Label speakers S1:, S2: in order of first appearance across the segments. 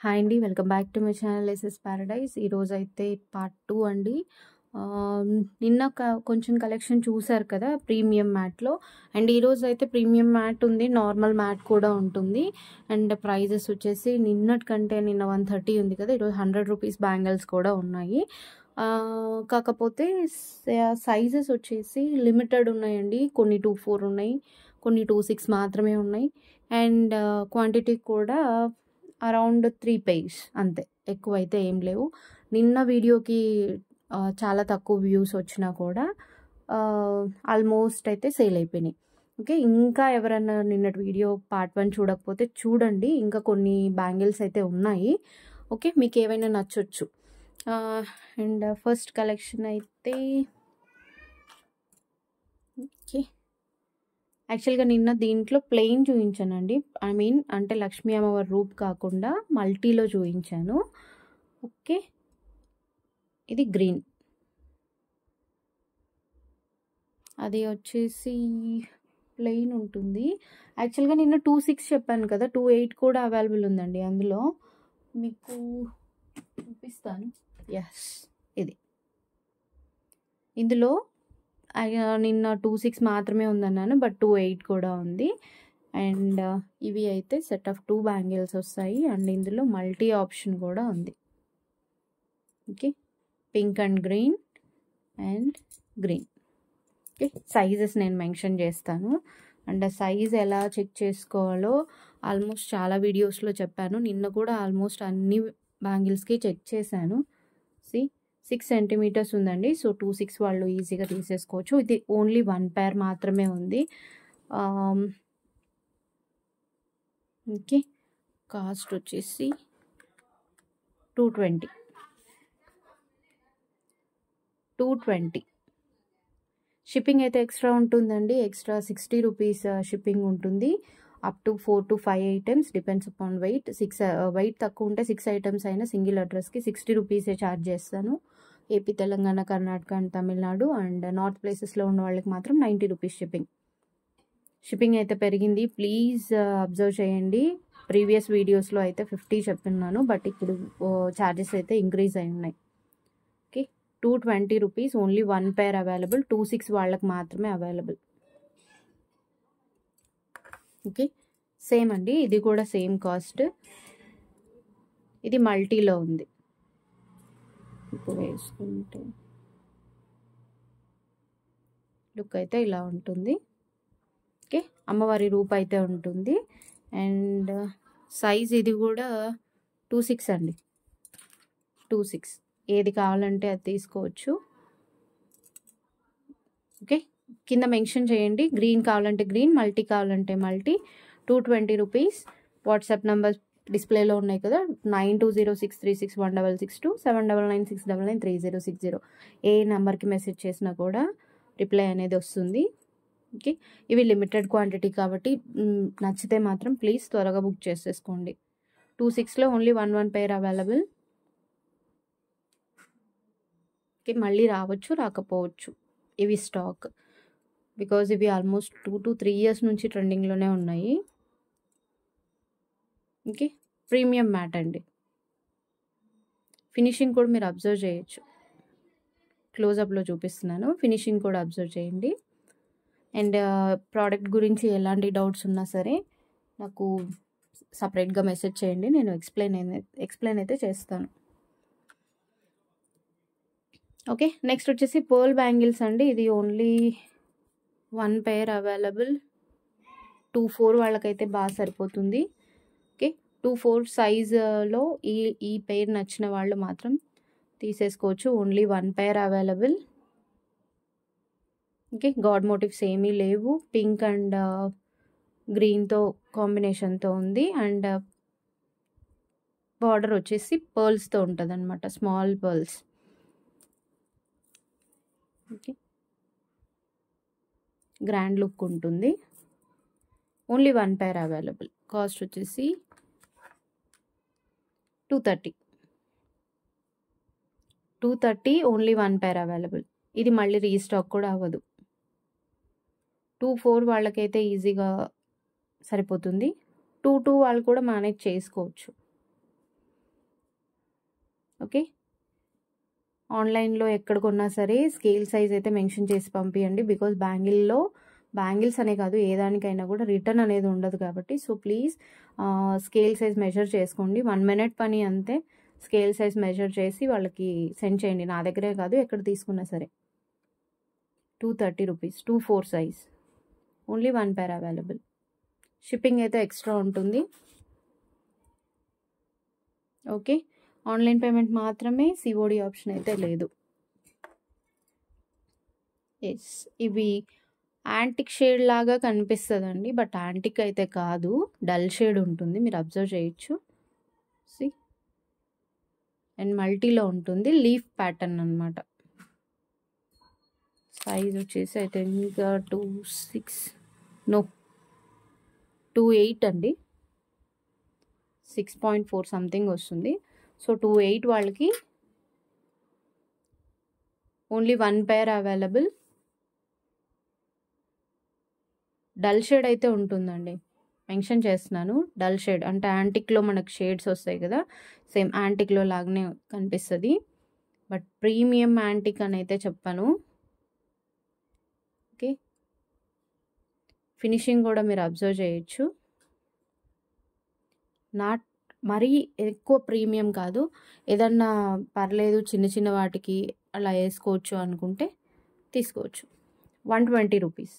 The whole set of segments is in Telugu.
S1: హాయ్ అండి. Welcome back to my channel SS Paradise. ఈరోజైతే పార్ట్ 2 అండి. నిన్న కొంచెం కలెక్షన్ చూసారు కదా ప్రీమియం మ్యాట్లో. అండ్ ఈరోజైతే ప్రీమియం మ్యాట్ ఉంది, నార్మల్ మ్యాట్ కూడా ఉంటుంది. అండ్ ప్రైజెస్ వచ్చేసి నిన్నటికంటే నిన్న 130 ఉంది కదా, ఈరోజు 100 రూపీస్ బ్యాంగిల్స్ కూడా ఉన్నాయి. కాకపోతే సైజెస్ వచ్చేసి లిమిటెడ్ ఉన్నాయండి. కొన్ని 24 ఉన్నాయి, కొన్ని 26 మాత్రమే ఉన్నాయి. అండ్ క్వాంటిటీ కూడా అరౌండ్ 3 పెయిర్స్ అంతే, ఎక్కువైతే ఏం లేవు. నిన్న వీడియోకి చాలా తక్కువ వ్యూస్ వచ్చినా కూడా ఆల్మోస్ట్ అయితే సేల్ అయిపోయినాయి. ఓకే, ఇంకా ఎవరన్నా నిన్నటి వీడియో పార్ట్ 1 చూడకపోతే చూడండి, ఇంకా కొన్ని బ్యాంగిల్స్ అయితే ఉన్నాయి. ఓకే, మీకు ఏవైనా నచ్చొచ్చు. అండ్ ఫస్ట్ కలెక్షన్ అయితే ఓకే, యాక్చువల్గా నిన్న దీంట్లో ప్లెయిన్ చూపించానండి. అంటే లక్ష్మీ అమ్మవారి రూప్ కాకుండా మల్టీలో చూపించాను. ఓకే, ఇది గ్రీన్, అది వచ్చేసి ప్లెయిన్ ఉంటుంది. యాక్చువల్గా నిన్న 26 చెప్పాను కదా, 28 కూడా అవైలబుల్ ఉందండి. అందులో మీకు చూపిస్తాను. ఎస్, ఇది ఇందులో నిన్న 26 మాత్రమే ఉందన్నాను, బట్ 28 కూడా ఉంది. అండ్ ఇవి అయితే సెట్ ఆఫ్ 2 బ్యాంగిల్స్ వస్తాయి. అండ్ ఇందులో మల్టీ ఆప్షన్ కూడా ఉంది. Okay, pink and green and green. Okay, sizes నేను మెన్షన్ చేస్తాను. అండ్ సైజ్ ఎలా చెక్ చేసుకోవాలో ఆల్మోస్ట్ చాలా వీడియోస్లో చెప్పాను. నిన్న కూడా ఆల్మోస్ట్ అన్ని బ్యాంగిల్స్కి చెక్ చేశాను. 6 సెంటీమీటర్స్ ఉందండి. సో 26 వాళ్ళు ఈజీగా తీసేసుకోవచ్చు. ఇది ఓన్లీ 1 పేర్ మాత్రమే ఉంది. ఓకే, కాస్ట్ వచ్చేసి 220. షిప్పింగ్ అయితే ఎక్స్ట్రా ఉంటుందండి. ఎక్స్ట్రా 60 రూపీస్ షిప్పింగ్ ఉంటుంది. Up to 4 to 5 items, depends upon weight. Weight తక్కువ ఉంటే 6 ఐటమ్స్ అయినా సింగిల్ అడ్రస్కి 60 రూపీసే ఛార్జ్ చేస్తాను. AP, Telangana, Karnataka and Tamil Nadu and north ప్లేసెస్లో ఉన్న వాళ్ళకి మాత్రం 90 రూపీస్ షిప్పింగ్ అయితే పెరిగింది. ప్లీజ్ అబ్జర్వ్ చేయండి. ప్రీవియస్ వీడియోస్లో అయితే 50 చెప్తున్నాను, బట్ ఇప్పుడు ఛార్జెస్ అయితే ఇంక్రీజ్ అయి ఉన్నాయి. Okay, 220 rupees, only 1 pair available. 26 వాళ్ళకి మాత్రమే అవైలబుల్. ఓకే, సేమ్ అండి, ఇది కూడా సేమ్ కాస్ట్. ఇది మల్టీలో ఉంది. ఇప్పుడు వేసుకుంటే లుక్ అయితే ఇలా ఉంటుంది. ఓకే, అమ్మవారి రూప్ అయితే ఉంటుంది. అండ్ సైజ్ ఇది కూడా 26 అండి. 26 ఏది కావాలంటే అది తీసుకోవచ్చు. ఓకే, కింద మెన్షన్ చేయండి. గ్రీన్ కావాలంటే గ్రీన్, మల్టీ కావాలంటే మల్టీ. 220 రూపీస్. వాట్సాప్ నెంబర్ డిస్ప్లేలో ఉన్నాయి కదా, 9206361662 7996993060. ఏ నెంబర్కి మెసేజ్ చేసినా కూడా రిప్లై అనేది వస్తుంది. ఓకే, ఇవి లిమిటెడ్ క్వాంటిటీ కాబట్టి నచ్చితే మాత్రం ప్లీజ్ త్వరగా బుక్ చేసేసుకోండి. 26లో ఓన్లీ 1 పేర్ అవైలబుల్. ఓకే, మళ్ళీ రావచ్చు, రాకపోవచ్చు ఇవి స్టాక్, బికాజ్ ఇవి ఆల్మోస్ట్ 2 to 3 years నుంచి ట్రెండింగ్లోనే ఉన్నాయి. ఓకే, ప్రీమియం మ్యాట్ అండి. ఫినిషింగ్ కూడా మీరు అబ్జర్వ్ చేయొచ్చు. క్లోజప్లో చూపిస్తున్నాను, ఫినిషింగ్ కూడా అబ్జర్వ్ చేయండి. అండ్ ప్రోడక్ట్ గురించి ఎలాంటి డౌట్స్ ఉన్నా సరే నాకు సపరేట్గా మెసేజ్ చేయండి, నేను ఎక్స్ప్లెయిన్ అయితే చేస్తాను. ఓకే, నెక్స్ట్ వచ్చేసి పర్ల్ బ్యాంగిల్స్ అండి. ఇది ఓన్లీ 1 పేర్ అవైలబుల్. 24 వాళ్ళకైతే బాగా సరిపోతుంది. ఓకే, 24 సైజులో ఈ పేర్ నచ్చిన వాళ్ళు మాత్రం తీసేసుకోవచ్చు. Only 1 pair available. Okay, god motives ఏమీ లేవు. పింక్ అండ్ గ్రీన్తో కాంబినేషన్తో ఉంది. అండ్ బార్డర్ వచ్చేసి పర్ల్స్తో ఉంటుంది అనమాట, small pearls. Okay, grand look ఉంటుంది. Only 1 pair available. కాస్ట్ వచ్చేసి 230. Only 1 pair available. ఇది మళ్ళీ రీస్టాక్ కూడా అవ్వదు. 24 వాళ్ళకైతే ఈజీగా సరిపోతుంది. 22 వాళ్ళు కూడా మేనేజ్ చేసుకోవచ్చు. ఓకే. ఆన్లైన్లో ఎక్కడ కొన్నా సరే స్కేల్ సైజ్ అయితే మెన్షన్ చేసి పంపించండి. బికాజ్ బ్యాంగిల్స్ అనే కాదు ఏ దానికైనా కూడా రిటర్న్ అనేది ఉండదు కాబట్టి. So please scale size measure చేసుకోండి. 1 మినిట్ పని అంతే. స్కేల్ సైజ్ మెజర్ చేసి వాళ్ళకి సెండ్ చేయండి. నా దగ్గరే కాదు ఎక్కడ తీసుకున్నా సరే. 230 rupees 2/4 size. Only 1 pair available. Shipping అయితే ఎక్స్ట్రా ఉంటుంది. ఓకే. ఆన్లైన్ పేమెంట్ మాత్రమే, సిఓడి ఆప్షన్ అయితే లేదు. ఎస్, ఇవి యాంటిక్ షేడ్ లాగా కనిపిస్తుందండి, బట్ యాంటిక్ అయితే కాదు, డల్ షేడ్ ఉంటుంది, మీరు అబ్జర్వ్ చేయొచ్చు. సి అండ్ మల్టీలో ఉంటుంది, లీఫ్ ప్యాటర్న్ అనమాట. సైజ్ వచ్చేసి అయితే ఇంకా 2.8 అండి, 6.4 సంథింగ్ వస్తుంది. సో 2.8 వాళ్ళకి only 1 pair available. Dull shade అయితే ఉంటుందండి, మెన్షన్ చేస్తున్నాను. డల్ షేడ్ అంటే యాంటిక్లో మనకు షేడ్స్ వస్తాయి కదా, సేమ్ యాంటిక్లో లాగానే కనిపిస్తుంది, బట్ ప్రీమియం యాంటిక్ అని అయితే చెప్పాను. ఓకే. ఫినిషింగ్ కూడా మీరు అబ్జర్వ్ చేయొచ్చు. నాట్ మరీ ఎక్కువ ప్రీమియం కాదు, ఏదన్నా పర్లేదు చిన్న చిన్న వాటికి అలా వేసుకోవచ్చు అనుకుంటే తీసుకోవచ్చు. 120 rupees.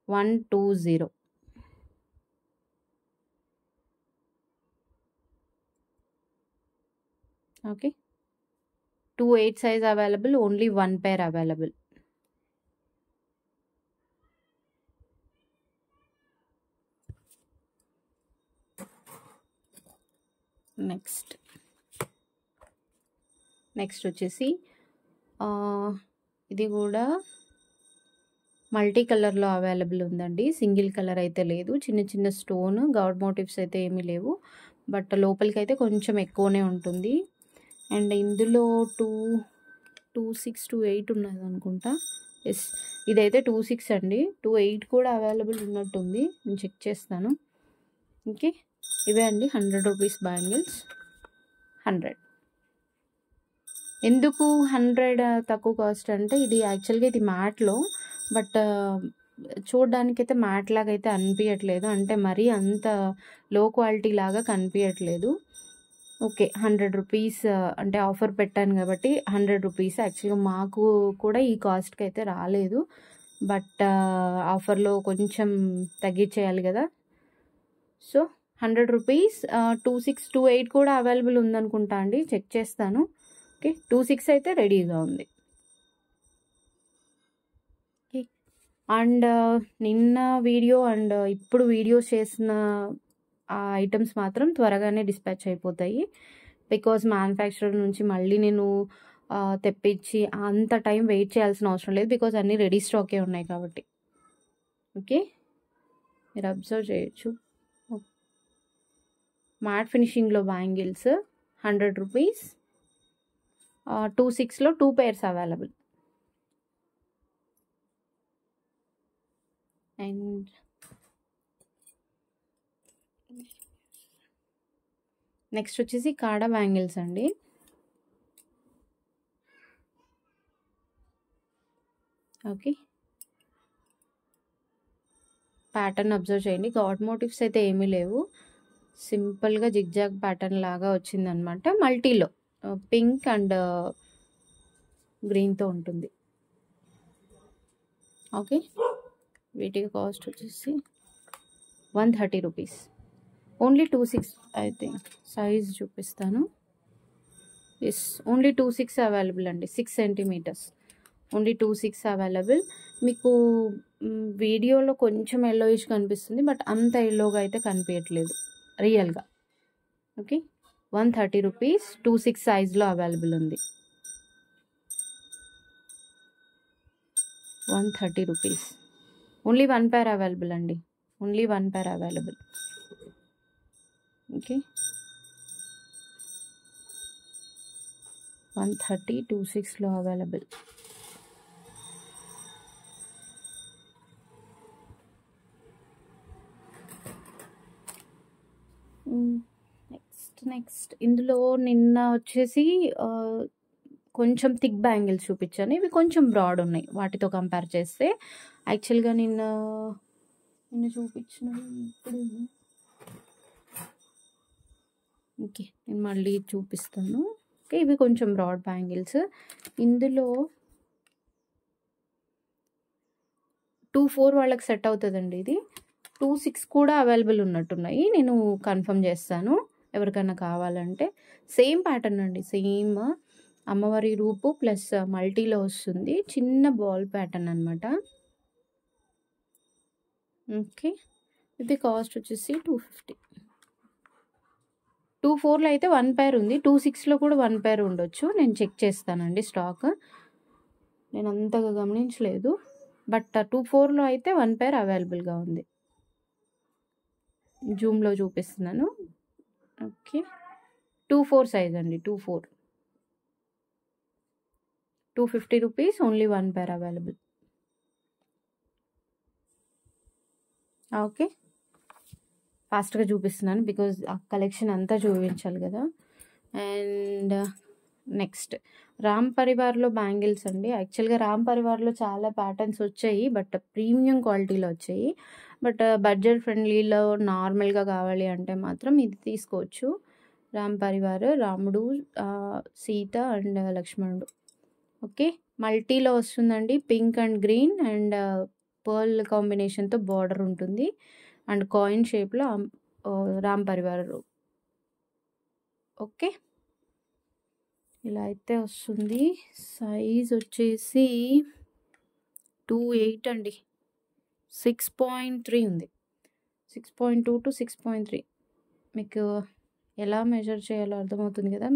S1: 120. Okay. 2.8 size available, only 1 pair available. Next వచ్చేసి ఇది కూడా మల్టీ కలర్లో అవైలబుల్ ఉందండి, సింగిల్ కలర్ అయితే లేదు. చిన్న చిన్న స్టోన్ గాడ్ మోటివ్స్ అయితే ఏమీ లేవు, బట్ లోపలికి అయితే కొంచెం ఎక్కువనే ఉంటుంది. అండ్ ఇందులో 2.6 2.8 ఉన్నది అనుకుంటా. ఎస్, ఇదైతే 2.6 అండి. 2.8 కూడా అవైలబుల్ ఉన్నట్టుంది, నేను చెక్ చేస్తాను. ఓకే, ఇవే అండి 100 రూపీస్ బ్యాంగిల్స్. 100. ఎందుకు 100 తక్కువ కాస్ట్ అంటే, ఇది యాక్చువల్గా ఇది మ్యాట్లో, బట్ చూడడానికి అయితే మ్యాట్ లాగా అయితే అనిపించట్లేదు, అంటే మరీ అంత లో క్వాలిటీ లాగా కనిపించట్లేదు. ఓకే, 100 రూపీస్ అంటే ఆఫర్ పెట్టాను కాబట్టి 100 రూపీస్. యాక్చువల్గా మాకు కూడా ఈ కాస్ట్కి అయితే రాలేదు, బట్ ఆఫర్లో కొంచెం తగ్గించేయాలి కదా. So 100 rupees. 2.6 2.8 కూడా అవైలబుల్ ఉందనుకుంటా అండి, చెక్ చేస్తాను. ఓకే, 2.6 అయితే రెడీగా ఉంది. ఓకే. అండ్ నిన్న వీడియో అండ్ ఇప్పుడు వీడియోస్ చేసిన ఆ ఐటమ్స్ మాత్రం త్వరగానే డిస్పాచ్ అయిపోతాయి, బికాజ్ మ్యానుఫ్యాక్చరర్ నుంచి మళ్ళీ నేను తెప్పించి అంత టైం వెయిట్ చేయాల్సిన అవసరం లేదు, బికాజ్ అన్నీ రెడీ స్టాకే ఉన్నాయి కాబట్టి. ఓకే, మీరు అబ్జర్వ్ చేయొచ్చు. మ్యాట్ ఫినిషింగ్లో బ్యాంగిల్స్ 100 రూపీస్. 2.6లో 2 pairs అవైలబుల్. అండ్ నెక్స్ట్ వచ్చేసి కాడా బ్యాంగిల్స్ అండి. ఓకే, ప్యాటర్న్ అబ్జర్వ్ చేయండి. గాడ్ మోటివ్స్ అయితే ఏమీ లేవు, సింపుల్గా జిగ్జాగ్ ప్యాటర్న్ లాగా వచ్చిందనమాట. మల్టీలో పింక్ అండ్ గ్రీన్తో ఉంటుంది. ఓకే, వీటి కాస్ట్ వచ్చేసి 130 రూపీస్. ఓన్లీ 2.6 అయితే సైజ్ చూపిస్తాను. ఎస్, ఓన్లీ 2.6 అవైలబుల్ అండి, 6 సెంటీమీటర్స్. Only 2.6 available. మీకు వీడియోలో కొంచెం ఎల్లోయిష్ కనిపిస్తుంది, బట్ అంత ఎల్లోగా అయితే కనిపించట్లేదు రియల్గా. Okay, 130 rupees. 2.6 సైజ్లో అవైలబుల్ ఉంది. 130 రూపీస్. ఓన్లీ 1 pair అవైలబుల్ అండి, ఓన్లీ 1 pair అవైలబుల్. ఓకే, 130 2.6లో అవైలబుల్. నెక్స్ట్ నెక్స్ట్ ఇందులో నిన్న వచ్చేసి కొంచెం థిక్ బ్యాంగిల్స్ చూపించాను. ఇవి కొంచెం బ్రాడ్ ఉన్నాయి వాటితో కంపేర్ చేస్తే. యాక్చువల్గా నిన్న చూపించిన ఇప్పుడు ఓకే నేను మళ్ళీ చూపిస్తాను. ఓకే ఇవి కొంచెం బ్రాడ్ బ్యాంగిల్స్. ఇందులో 2-4 వాళ్ళకి సెట్ అవుతుందండి. ఇది 2-6 కూడా అవైలబుల్ ఉన్నట్టున్నాయి. నేను కన్ఫర్మ్ చేస్తాను ఎవరికైనా కావాలంటే. సేమ్ ప్యాటర్న్ అండి, సేమ్ అమ్మవారి రూపు ప్లస్ మల్టీలో వస్తుంది. చిన్న బాల్ ప్యాటర్న్ అనమాట. ఓకే ఇది కాస్ట్ వచ్చేసి 250. 2-4లో అయితే 1 పేర్ ఉంది. 2-6లో కూడా 1 పేర్ ఉండొచ్చు. నేను చెక్ చేస్తానండి స్టాక్. నేను అంతగా గమనించలేదు. బట్ 2-4లో అయితే 1 పేర్ అవైలబుల్గా ఉంది. జూమ్లో చూపిస్తున్నాను. ఓకే 2-4 సైజ్ అండి. 2-4 250 rupees. Only 1 pair available. Okay ఫాస్ట్గా చూపిస్తున్నాను బికాజ్ ఆ కలెక్షన్ అంతా చూపించాలి కదా. అండ్ నెక్స్ట్ రామ్ పరివార్లో బ్యాంగిల్స్ అండి. యాక్చువల్గా రామ్ పరివార్లో చాలా ప్యాటర్న్స్ వచ్చాయి, బట్ ప్రీమియం క్వాలిటీలో వచ్చాయి. బట్ బడ్జెట్ ఫ్రెండ్లీలో నార్మల్గా కావాలి అంటే మాత్రం ఇది తీసుకోవచ్చు. రామ్ పరివార్, రాముడు, సీత అండ్ లక్ష్మణుడు. ఓకే మల్టీలో వస్తుందండి. Pink and green and pearl కాంబినేషన్తో బార్డర్ ఉంటుంది. అండ్ కాయిన్ షేప్లో రామ్ పరివార్. ఓకే ఇలా అయితే వస్తుంది. సైజ్ వచ్చేసి 2.8 అండి. 6.3 ఉంది. 6.2 to 6.3 మీకు ఎలా మెజర్ చేయాలో అర్థమవుతుంది కదా.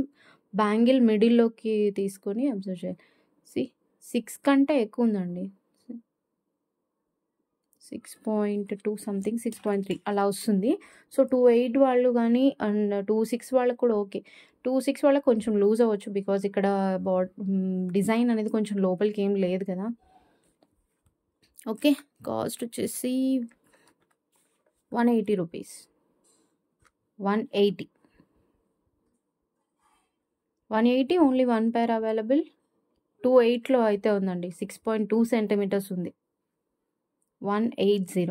S1: బ్యాంగిల్ మిడిల్లోకి తీసుకొని అబ్జర్వ్ చేయాలి. 6 కంటే ఎక్కువ ఉందండి. 6.2 సంథింగ్ 6.3 అలా వస్తుంది. సో 2.8 వాళ్ళు కానీ అండ్ 2.6 వాళ్ళకు కూడా ఓకే. 2.6 వాళ్ళకి కొంచెం లూజ్ అవ్వచ్చు బికాజ్ ఇక్కడ డిజైన్ అనేది కొంచెం లోపలికి ఏం లేదు కదా. ఓకే కాస్ట్ వచ్చేసి 180 రూపీస్. 180 only 1 pair available. 2.8లో అయితే ఉందండి. 6.2 సెంటీమీటర్స్ ఉంది. 180.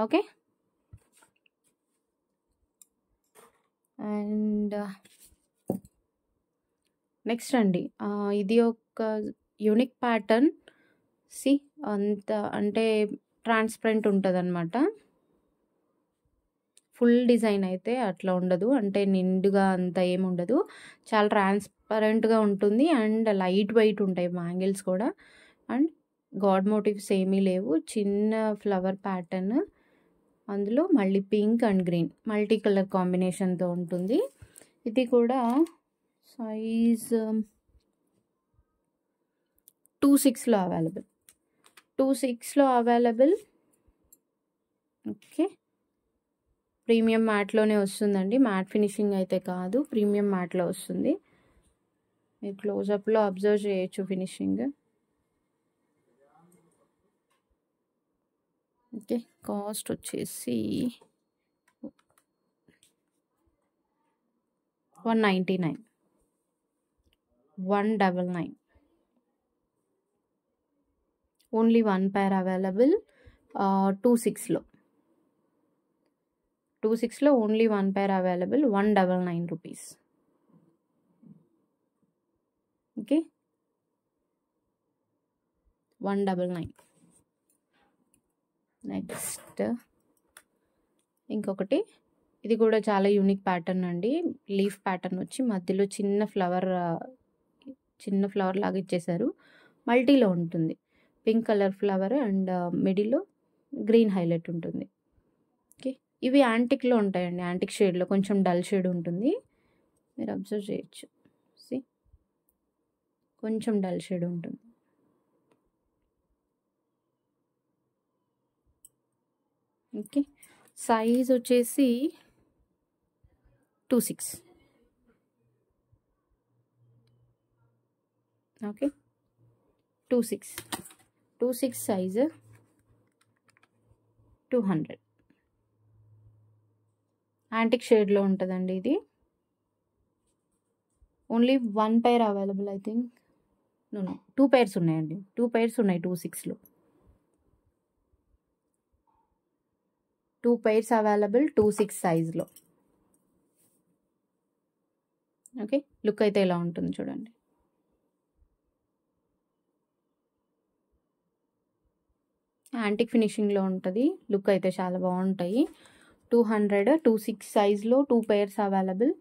S1: ఓకే అండ్ నెక్స్ట్ అండి ఇది ఒక యూనిక్ ప్యాటర్న్. అంత అంటే ట్రాన్స్పరెంట్ ఉంటుంది అనమాట. ఫుల్ డిజైన్ అయితే అట్లా ఉండదు, అంటే నిండుగా అంత ఏముండదు. చాలా ట్రాన్స్పరెంట్గా ఉంటుంది అండ్ లైట్ వెయిట్ ఉంటాయి బ్యాంగిల్స్ కూడా. అండ్ గాడ్ మోటివ్స్ ఏమీ లేవు. చిన్న ఫ్లవర్ ప్యాటర్న్, అందులో మళ్ళీ pink and green multi colour కాంబినేషన్తో ఉంటుంది. ఇది కూడా సైజ్ 2.6లో అవైలబుల్. 2.6లో అవైలబుల్. ఓకే ప్రీమియం మ్యాట్లోనే వస్తుందండి. మ్యాట్ ఫినిషింగ్ అయితే కాదు, ప్రీమియం మ్యాట్లో వస్తుంది. మీరు క్లోజప్లో అబ్జర్వ్ చేయొచ్చు ఫినిషింగ్. ఓకే కాస్ట్ వచ్చేసి 199. 199 ఓన్లీ 1 పేర్ అవైలబుల్. 2.6లో only 1 pair available. 199 rupees. Okay 199. Next ఇంకొకటి, ఇది కూడా చాలా యూనిక్ ప్యాటర్న్ అండి. లీఫ్ ప్యాటర్న్ వచ్చి మధ్యలో చిన్న ఫ్లవర్ లాగా ఇచ్చేసారు. మల్టీలో ఉంటుంది. పింక్ కలర్ ఫ్లవర్ అండ్ మిడిల్లో గ్రీన్ హైలైట్ ఉంటుంది. ఓకే ఇవి యాంటిక్లో ఉంటాయండి. యాంటిక్ షేడ్లో కొంచెం డల్ షేడ్ ఉంటుంది. మీరు అబ్జర్వ్ చేయొచ్చు. కొంచెం డల్ షేడ్ ఉంటుంది. ఓకే సైజ్ వచ్చేసి 2.6. Okay 2.6 2/6 size 200. యాంటిక్ షేడ్లో ఉంటుందండి ఇది. Only 1 pair available I think. No 2 pairs ఉన్నాయండి. 2 pairs ఉన్నాయి 2/6లో. 2 pairs అవైలబుల్ 2/6 సైజులో. ఓకే, లుక్ అయితే ఇలా ఉంటుంది చూడండి. యాంటిక్ ఫినిషింగ్లో ఉంటుంది. లుక్ అయితే చాలా బాగుంటాయి. 200 2/6 సైజ్లో 2 pairs అవైలబుల్.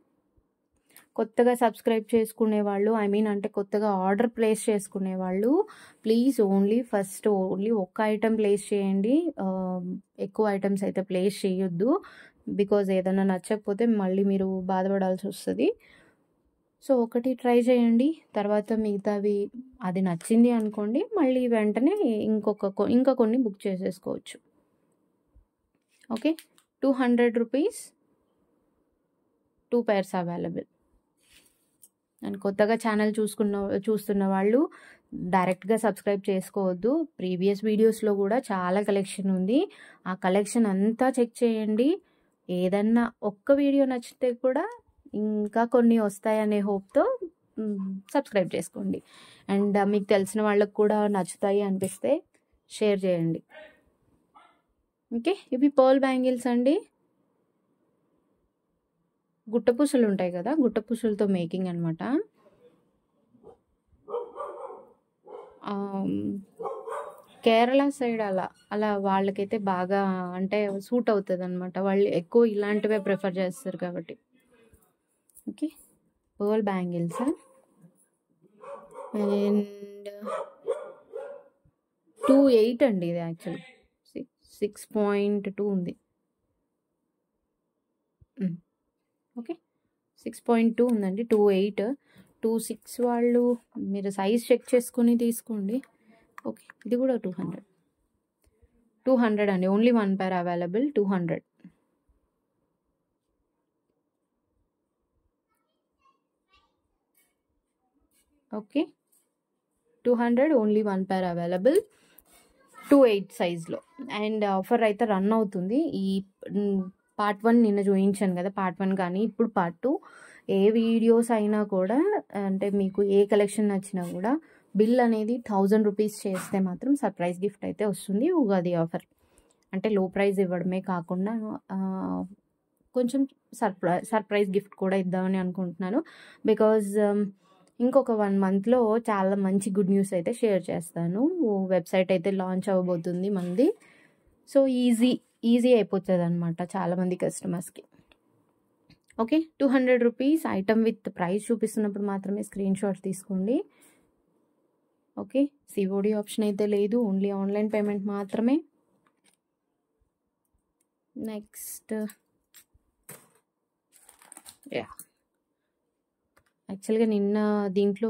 S1: కొత్తగా సబ్స్క్రైబ్ చేసుకునే వాళ్ళు, ఐ మీన్ అంటే కొత్తగా ఆర్డర్ ప్లేస్ చేసుకునే వాళ్ళు ప్లీజ్ ఓన్లీ ఒక్క ఐటెం ప్లేస్ చేయండి. ఎక్కువ ఐటమ్స్ అయితే ప్లేస్ చేయొద్దు. బికాజ్ ఏదైనా నచ్చకపోతే మళ్ళీ మీరు బాధపడాల్సి వస్తుంది. సో ఒకటి ట్రై చేయండి, తర్వాత మిగతావి అది నచ్చింది అనుకోండి, మళ్ళీ వెంటనే ఇంకా కొన్ని బుక్ చేసేసుకోవచ్చు. Okay, 200 rupees 2 pairs available. And కొత్తగా ఛానల్ చూస్తున్న వాళ్ళు డైరెక్ట్గా సబ్స్క్రైబ్ చేసుకోవద్దు. ప్రీవియస్ వీడియోస్లో కూడా చాలా కలెక్షన్ ఉంది. ఆ కలెక్షన్ అంతా చెక్ చేయండి. ఏదన్నా ఒక్క వీడియో నచ్చితే కూడా ఇంకా కొన్ని వస్తాయనే హోప్తో సబ్స్క్రైబ్ చేసుకోండి. అండ్ మీకు తెలిసిన వాళ్ళకు కూడా నచ్చుతాయి అనిపిస్తే షేర్ చేయండి. ఓకే, ఇవి పర్ల్ బ్యాంగిల్స్ అండి. గుట్టపూసలు ఉంటాయి కదా, గుట్టపూసలతో మేకింగ్ అనమాట. కేరళ సైడ్ అలా వాళ్ళకైతే బాగా అంటే సూట్ అవుతుంది అనమాట. వాళ్ళు ఎక్కువ ఇలాంటివే ప్రిఫర్ చేస్తారు కాబట్టి. Okay, pearl bangles. అండ్ 2.8 అండి ఇది. యాక్చువల్లీ 6.2 ఉంది. ఓకే, 6.2 ఉందండి. 2.8 2.6 వాళ్ళు మీరు సైజ్ చెక్ చేసుకుని తీసుకోండి. ఓకే, ఇది కూడా 200 అండి. Only 1 pair available 200. Okay, 200 only 1 pair available 2.8 సైజ్లో. అండ్ ఆఫర్ అయితే రన్ అవుతుంది. ఈ పార్ట్ 1 నిన్న చూపించాను కదా, పార్ట్ 1 కానీ ఇప్పుడు పార్ట్ 2 ఏ వీడియోస్ అయినా కూడా అంటే మీకు ఏ కలెక్షన్ నచ్చినా కూడా బిల్ అనేది 1000 రూపీస్ చేస్తే మాత్రం సర్ప్రైజ్ గిఫ్ట్ అయితే వస్తుంది. ఉగాది ఆఫర్ అంటే లో ప్రైజ్ ఇవ్వడమే కాకుండా కొంచెం సర్ప్రైజ్ గిఫ్ట్ కూడా ఇద్దామని అనుకుంటున్నాను. బికాజ్ ఇంకొక 1 monthలో చాలా మంచి గుడ్ న్యూస్ అయితే షేర్ చేస్తాను. వెబ్సైట్ అయితే లాంచ్ అవ్వబోతుంది మనది. సో ఈజీ అయిపోతుంది అనమాట చాలామంది కస్టమర్స్కి. Okay, 200 rupees item with price చూపిస్తున్నప్పుడు మాత్రమే స్క్రీన్ షాట్ తీసుకోండి. ఓకే, సిఓడి ఆప్షన్ అయితే లేదు, ఓన్లీ ఆన్లైన్ పేమెంట్ మాత్రమే. నెక్స్ట్ యాక్చువల్గా నిన్న దీంట్లో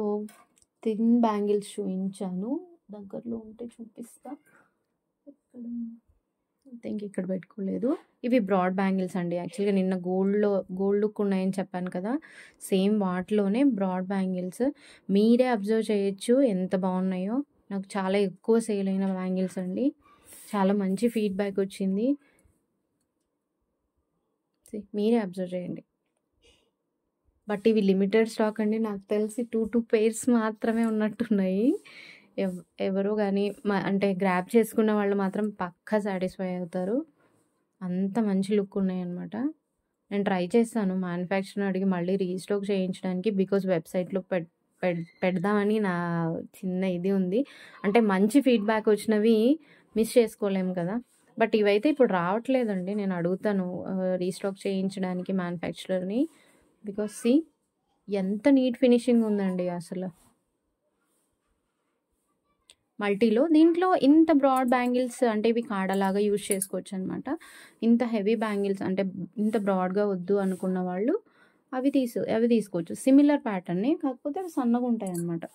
S1: థిన్ బ్యాంగిల్స్ చూపించాను. దగ్గరలో ఉంటే చూపిస్తా. ఇక్కడ పెట్టుకోలేదు. ఇవి బ్రాడ్ బ్యాంగిల్స్ అండి. యాక్చువల్గా నిన్న గోల్డ్ లుక్ ఉన్నాయని చెప్పాను కదా, సేమ్ వాటిలోనే బ్రాడ్ బ్యాంగిల్స్. మీరే అబ్జర్వ్ చేయొచ్చు ఎంత బాగున్నాయో. నాకు చాలా ఎక్కువ సేల్ అయిన బ్యాంగిల్స్ అండి. చాలా మంచి ఫీడ్బ్యాక్ వచ్చింది. మీరే అబ్జర్వ్ చేయండి. బట్ ఇవి లిమిటెడ్ స్టాక్ అండి. నాకు తెలిసి 2 pairs మాత్రమే ఉన్నట్టున్నాయి. ఎవరో కానీ అంటే గ్రాబ్ చేసుకున్న వాళ్ళు మాత్రం పక్కా సాటిస్ఫై అవుతారు. అంత మంచి లుక్ ఉన్నాయి అనమాట. నేను ట్రై చేస్తాను మ్యానుఫ్యాక్చర్ని అడిగి మళ్ళీ రీస్టాక్ చేయించడానికి. బికాజ్ వెబ్సైట్లో పెడదామని నా చిన్న ఇది ఉంది. అంటే మంచి ఫీడ్బ్యాక్ వచ్చినవి మిస్ చేసుకోలేము కదా. బట్ ఇవైతే ఇప్పుడు రావట్లేదండి. నేను అడుగుతాను రీస్టాక్ చేయించడానికి మ్యానుఫ్యాక్చరర్ని. బికాజ్ ఎంత నీట్ ఫినిషింగ్ ఉందండి అసలు. మల్టీలో దీంట్లో ఇంత బ్రాడ్ బ్యాంగిల్స్ అంటే ఇవి కాడలాగా యూజ్ చేసుకోవచ్చు అనమాట. ఇంత హెవీ బ్యాంగిల్స్ అంటే ఇంత బ్రాడ్గా వద్దు అనుకున్న వాళ్ళు అవి తీసుకోవచ్చు. సిమిలర్ ప్యాటర్నే, కాకపోతే అవి సన్నగా ఉంటాయి అన్నమాట.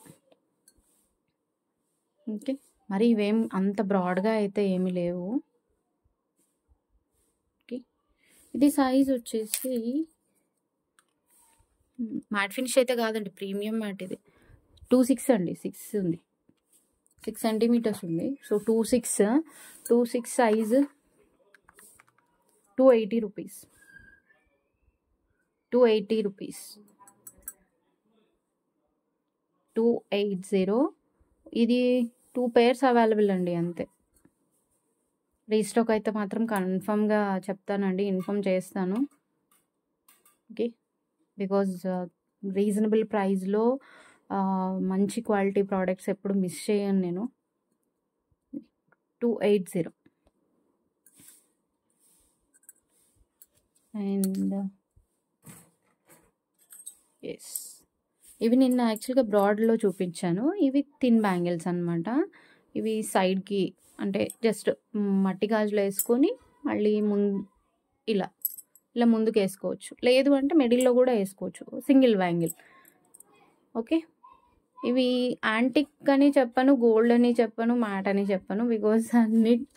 S1: ఓకే, మరి ఇవేం అంత బ్రాడ్గా అయితే ఏమీ లేవు. ఓకే, ఇది సైజ్ వచ్చేసి మ్యాట్ ఫినిష్ అయితే కాదండి, ప్రీమియం మ్యాట్. ఇది 2.6 అండి, 6 ఉంది. 6 సెంటీమీటర్స్ ఉంది. So 2.6 size 280 rupees. 280. ఇది 2 pairs అవైలబుల్ అండి అంతే. రీస్టాక్ అయితే మాత్రం కన్ఫర్మ్గా చెప్తానండి, ఇన్ఫామ్ చేస్తాను. ఓకే, బికాజ్ రీజనబుల్ ప్రైస్లో మంచి క్వాలిటీ ప్రోడక్ట్స్ ఎప్పుడు మిస్ చేయను నేను. 280. అండ్ ఎస్, ఇవి నిన్న యాక్చువల్గా బ్రాడ్లో చూపించాను. ఇవి థిన్ బ్యాంగిల్స్ అనమాట. ఇవి సైడ్కి అంటే జస్ట్ మట్టి గాజులు వేసుకొని మళ్ళీ ఇలా ముందుకు వేసుకోవచ్చు, లేదు అంటే మిడిల్లో కూడా వేసుకోవచ్చు, సింగిల్ బ్యాంగిల్. ఓకే, ఇవి యాంటిక్ అని చెప్పను, గోల్డ్ అని చెప్పను, మ్యాట్ అని చెప్పను, బికాజ్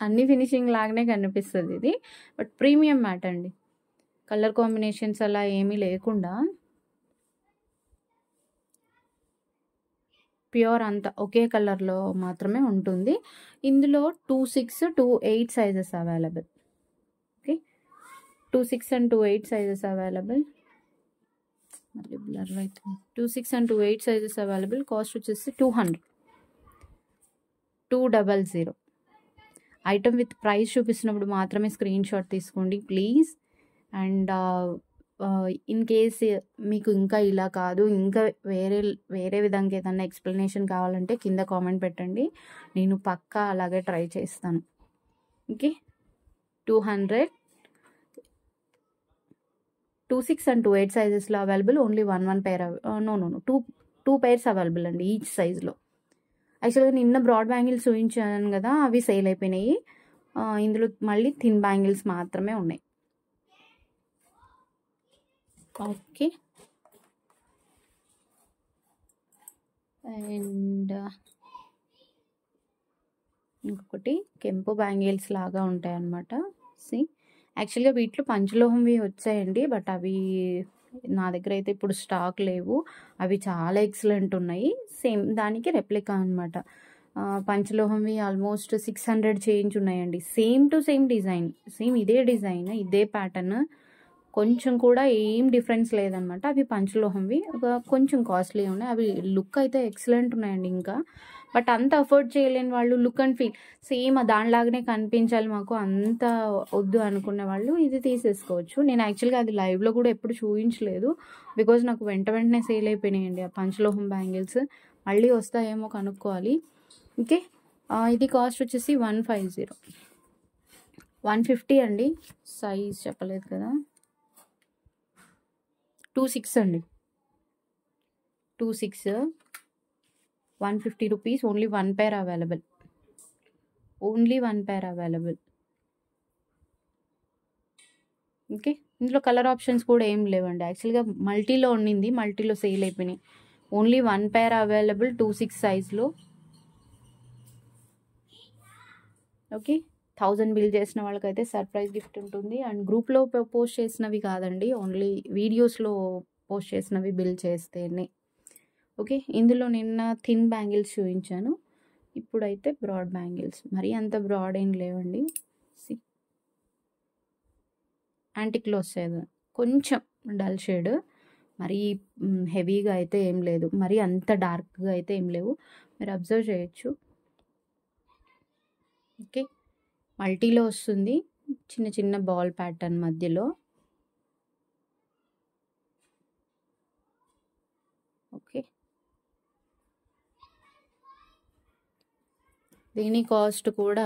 S1: అన్ని ఫినిషింగ్ లాగానే కనిపిస్తుంది ఇది. బట్ ప్రీమియం మ్యాట్ అండి, కలర్ కాంబినేషన్స్ అలా ఏమీ లేకుండా ప్యూర్ అంతా ఒకే కలర్లో మాత్రమే ఉంటుంది. ఇందులో 2.6, 2.8 sizes available. Okay, 2.6 and 2.8 sizes available. మళ్ళీ బ్లర్ అవుతుంది. 2.6 and 2.8 సైజెస్ అవైలబుల్. కాస్ట్ వచ్చేసి 200. ఐటమ్ విత్ ప్రైస్ చూపిస్తున్నప్పుడు మాత్రమే స్క్రీన్ షాట్ తీసుకోండి ప్లీజ్. అండ్ ఇన్ కేస్ మీకు ఇంకా ఇలా కాదు, ఇంకా వేరే విధంగా ఏదన్నా ఎక్స్ప్లెనేషన్ కావాలంటే కింద కామెంట్ పెట్టండి, నేను పక్కా అలాగే ట్రై చేస్తాను. ఓకే, 200. 2.6 and 2.8 సైజెస్లో available. Only one pair. Two pairs available అండి ఈచ్ సైజ్లో. యాక్చువల్గా నిన్న బ్రాడ్ బ్యాంగిల్స్ చూపించాను కదా, అవి సేల్ అయిపోయినాయి. ఇందులో మళ్ళీ థిన్ బ్యాంగిల్స్ మాత్రమే ఉన్నాయి. ఓకే, అండ్ ఇంకొకటి కెంపు బ్యాంగిల్స్ లాగా ఉంటాయి అన్నమాట. యాక్చువల్గా వీటిలో పంచలోహంవి వచ్చాయండి, బట్ అవి నా దగ్గర అయితే ఇప్పుడు స్టాక్ లేవు. అవి చాలా ఎక్సలెంట్ ఉన్నాయి, సేమ్ దానికి రెప్లికా అనమాట. పంచలోహంవి ఆల్మోస్ట్ 600 చేంజ్ ఉన్నాయండి. Same to same design, same ఇదే డిజైన్, ఇదే ప్యాటర్న్, కొంచెం కూడా ఏం డిఫరెన్స్ లేదనమాట. అవి పంచలోహంవి కొంచెం కాస్ట్లీ ఉన్నాయి. అవి లుక్ అయితే ఎక్సలెంట్ ఉన్నాయండి ఇంకా. బట్ అంత అఫోర్డ్ చేయలేని వాళ్ళు, లుక్ అండ్ ఫీల్ సేమ్ దానిలాగానే కనిపించాలి మాకు, అంత వద్దు అనుకునే వాళ్ళు ఇది తీసేసుకోవచ్చు. నేను యాక్చువల్గా అది లైవ్లో కూడా ఎప్పుడు చూపించలేదు, బికాజ్ నాకు వెంటనే సేల్ అయిపోయినాయండి ఆ పంచలోహం బ్యాంగిల్స్. మళ్ళీ వస్తాయేమో కనుక్కోవాలి. ఓకే, ఇది కాస్ట్ వచ్చేసి 150. 150 అండి, సైజ్ చెప్పలేదు కదా. 2.6 అండి, 2.6, 150 rupees. Only one pair available. Okay, ఇందులో కలర్ ఆప్షన్స్ కూడా ఏం లేవండి. యాక్చువల్గా మల్టీలో ఉండింది, మల్టీలో సేల్ అయిపోయినాయి. ఓన్లీ one pair అవైలబుల్ 2.6 సైజ్లో. ఓకే, 1000 బిల్ చేసిన వాళ్ళకైతే సర్ప్రైజ్ గిఫ్ట్ ఉంటుంది. అండ్ గ్రూప్లో పోస్ట్ చేసినవి కాదండి, ఓన్లీ వీడియోస్లో పోస్ట్ చేసినవి బిల్ చేస్తేనే. ఓకే, ఇందులో నిన్న థిన్ బ్యాంగిల్స్ చూపించాను, ఇప్పుడైతే బ్రాడ్ బ్యాంగిల్స్. మరీ అంత బ్రాడ్ ఏం లేవండి. యాంటిక్లో వస్తాయి, కొంచెం డల్ షేడ్, మరీ హెవీగా అయితే ఏం లేదు, మరీ అంత డార్క్గా అయితే ఏం లేవు, మీరు అబ్జర్వ్ చేయొచ్చు. ఓకే, మల్టీలో వస్తుంది, చిన్న చిన్న బాల్ ప్యాటర్న్ మధ్యలో. ఓకే, దీని కాస్ట్ కూడా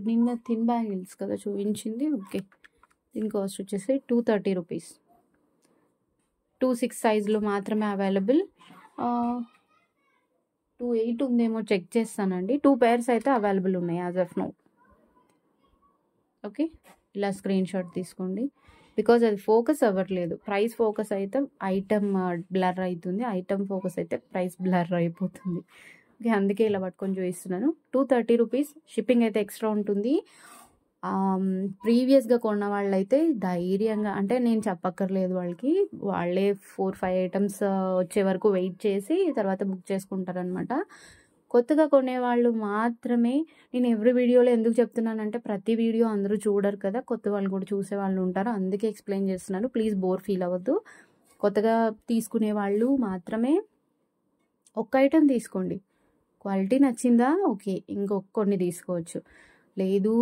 S1: నిన్న థిన్ బ్యాంగిల్స్ కదా చూపించింది. ఓకే, దీని కాస్ట్ వచ్చేసి 230 రూపీస్. 2.6 సైజులో మాత్రమే అవైలబుల్. 2.8 ఉందేమో చెక్ చేస్తానండి. 2 pairs అయితే అవైలబుల్ ఉన్నాయి యాజ్ ఆఫ్ నౌ. ఓకే, ఇలా స్క్రీన్ షాట్ తీసుకోండి, బికాజ్ అది ఫోకస్ అవ్వట్లేదు. ప్రైస్ ఫోకస్ అయితే ఐటమ్ బ్లర్ అవుతుంది, ఐటమ్ ఫోకస్ అయితే ప్రైస్ బ్లర్ అయిపోతుంది. ఓకే, అందుకే ఇలా పట్టుకొని చూపిస్తున్నాను. 230 రూపీస్. షిప్పింగ్ అయితే ఎక్స్ట్రా ఉంటుంది. ప్రీవియస్‌గా కొన్న వాళ్ళైతే ధైర్యంగా అంటే నేను చెప్పక్కర్లేదు వాళ్ళకి. వాళ్ళే 4, 5 ఐటెమ్స్ వచ్చే వరకు వెయిట్ చేసి తర్వాత బుక్ చేసుకుంటారనమాట. కొత్తగా కొనేవాళ్ళు మాత్రమే నేను ఎవ్రి వీడియోలో ఎందుకు చెప్తున్నానంటే ప్రతి వీడియో అందరూ చూడరు కదా! కొత్త వాళ్ళు కూడా చూసేవాళ్ళు ఉంటారు. అందుకే ఎక్స్‌ప్లెయిన్ చేస్తున్నాను. ప్లీజ్ బోర్ ఫీల్ అవ్వద్దు. కొత్తగా తీసుకునే వాళ్ళు మాత్రమే ఒక్క ఐటెమ్ తీసుకోండి. క్వాలిటీ నచ్చిందా? ఓకే. కొన్ని తీసుకోవచ్చు. లేదు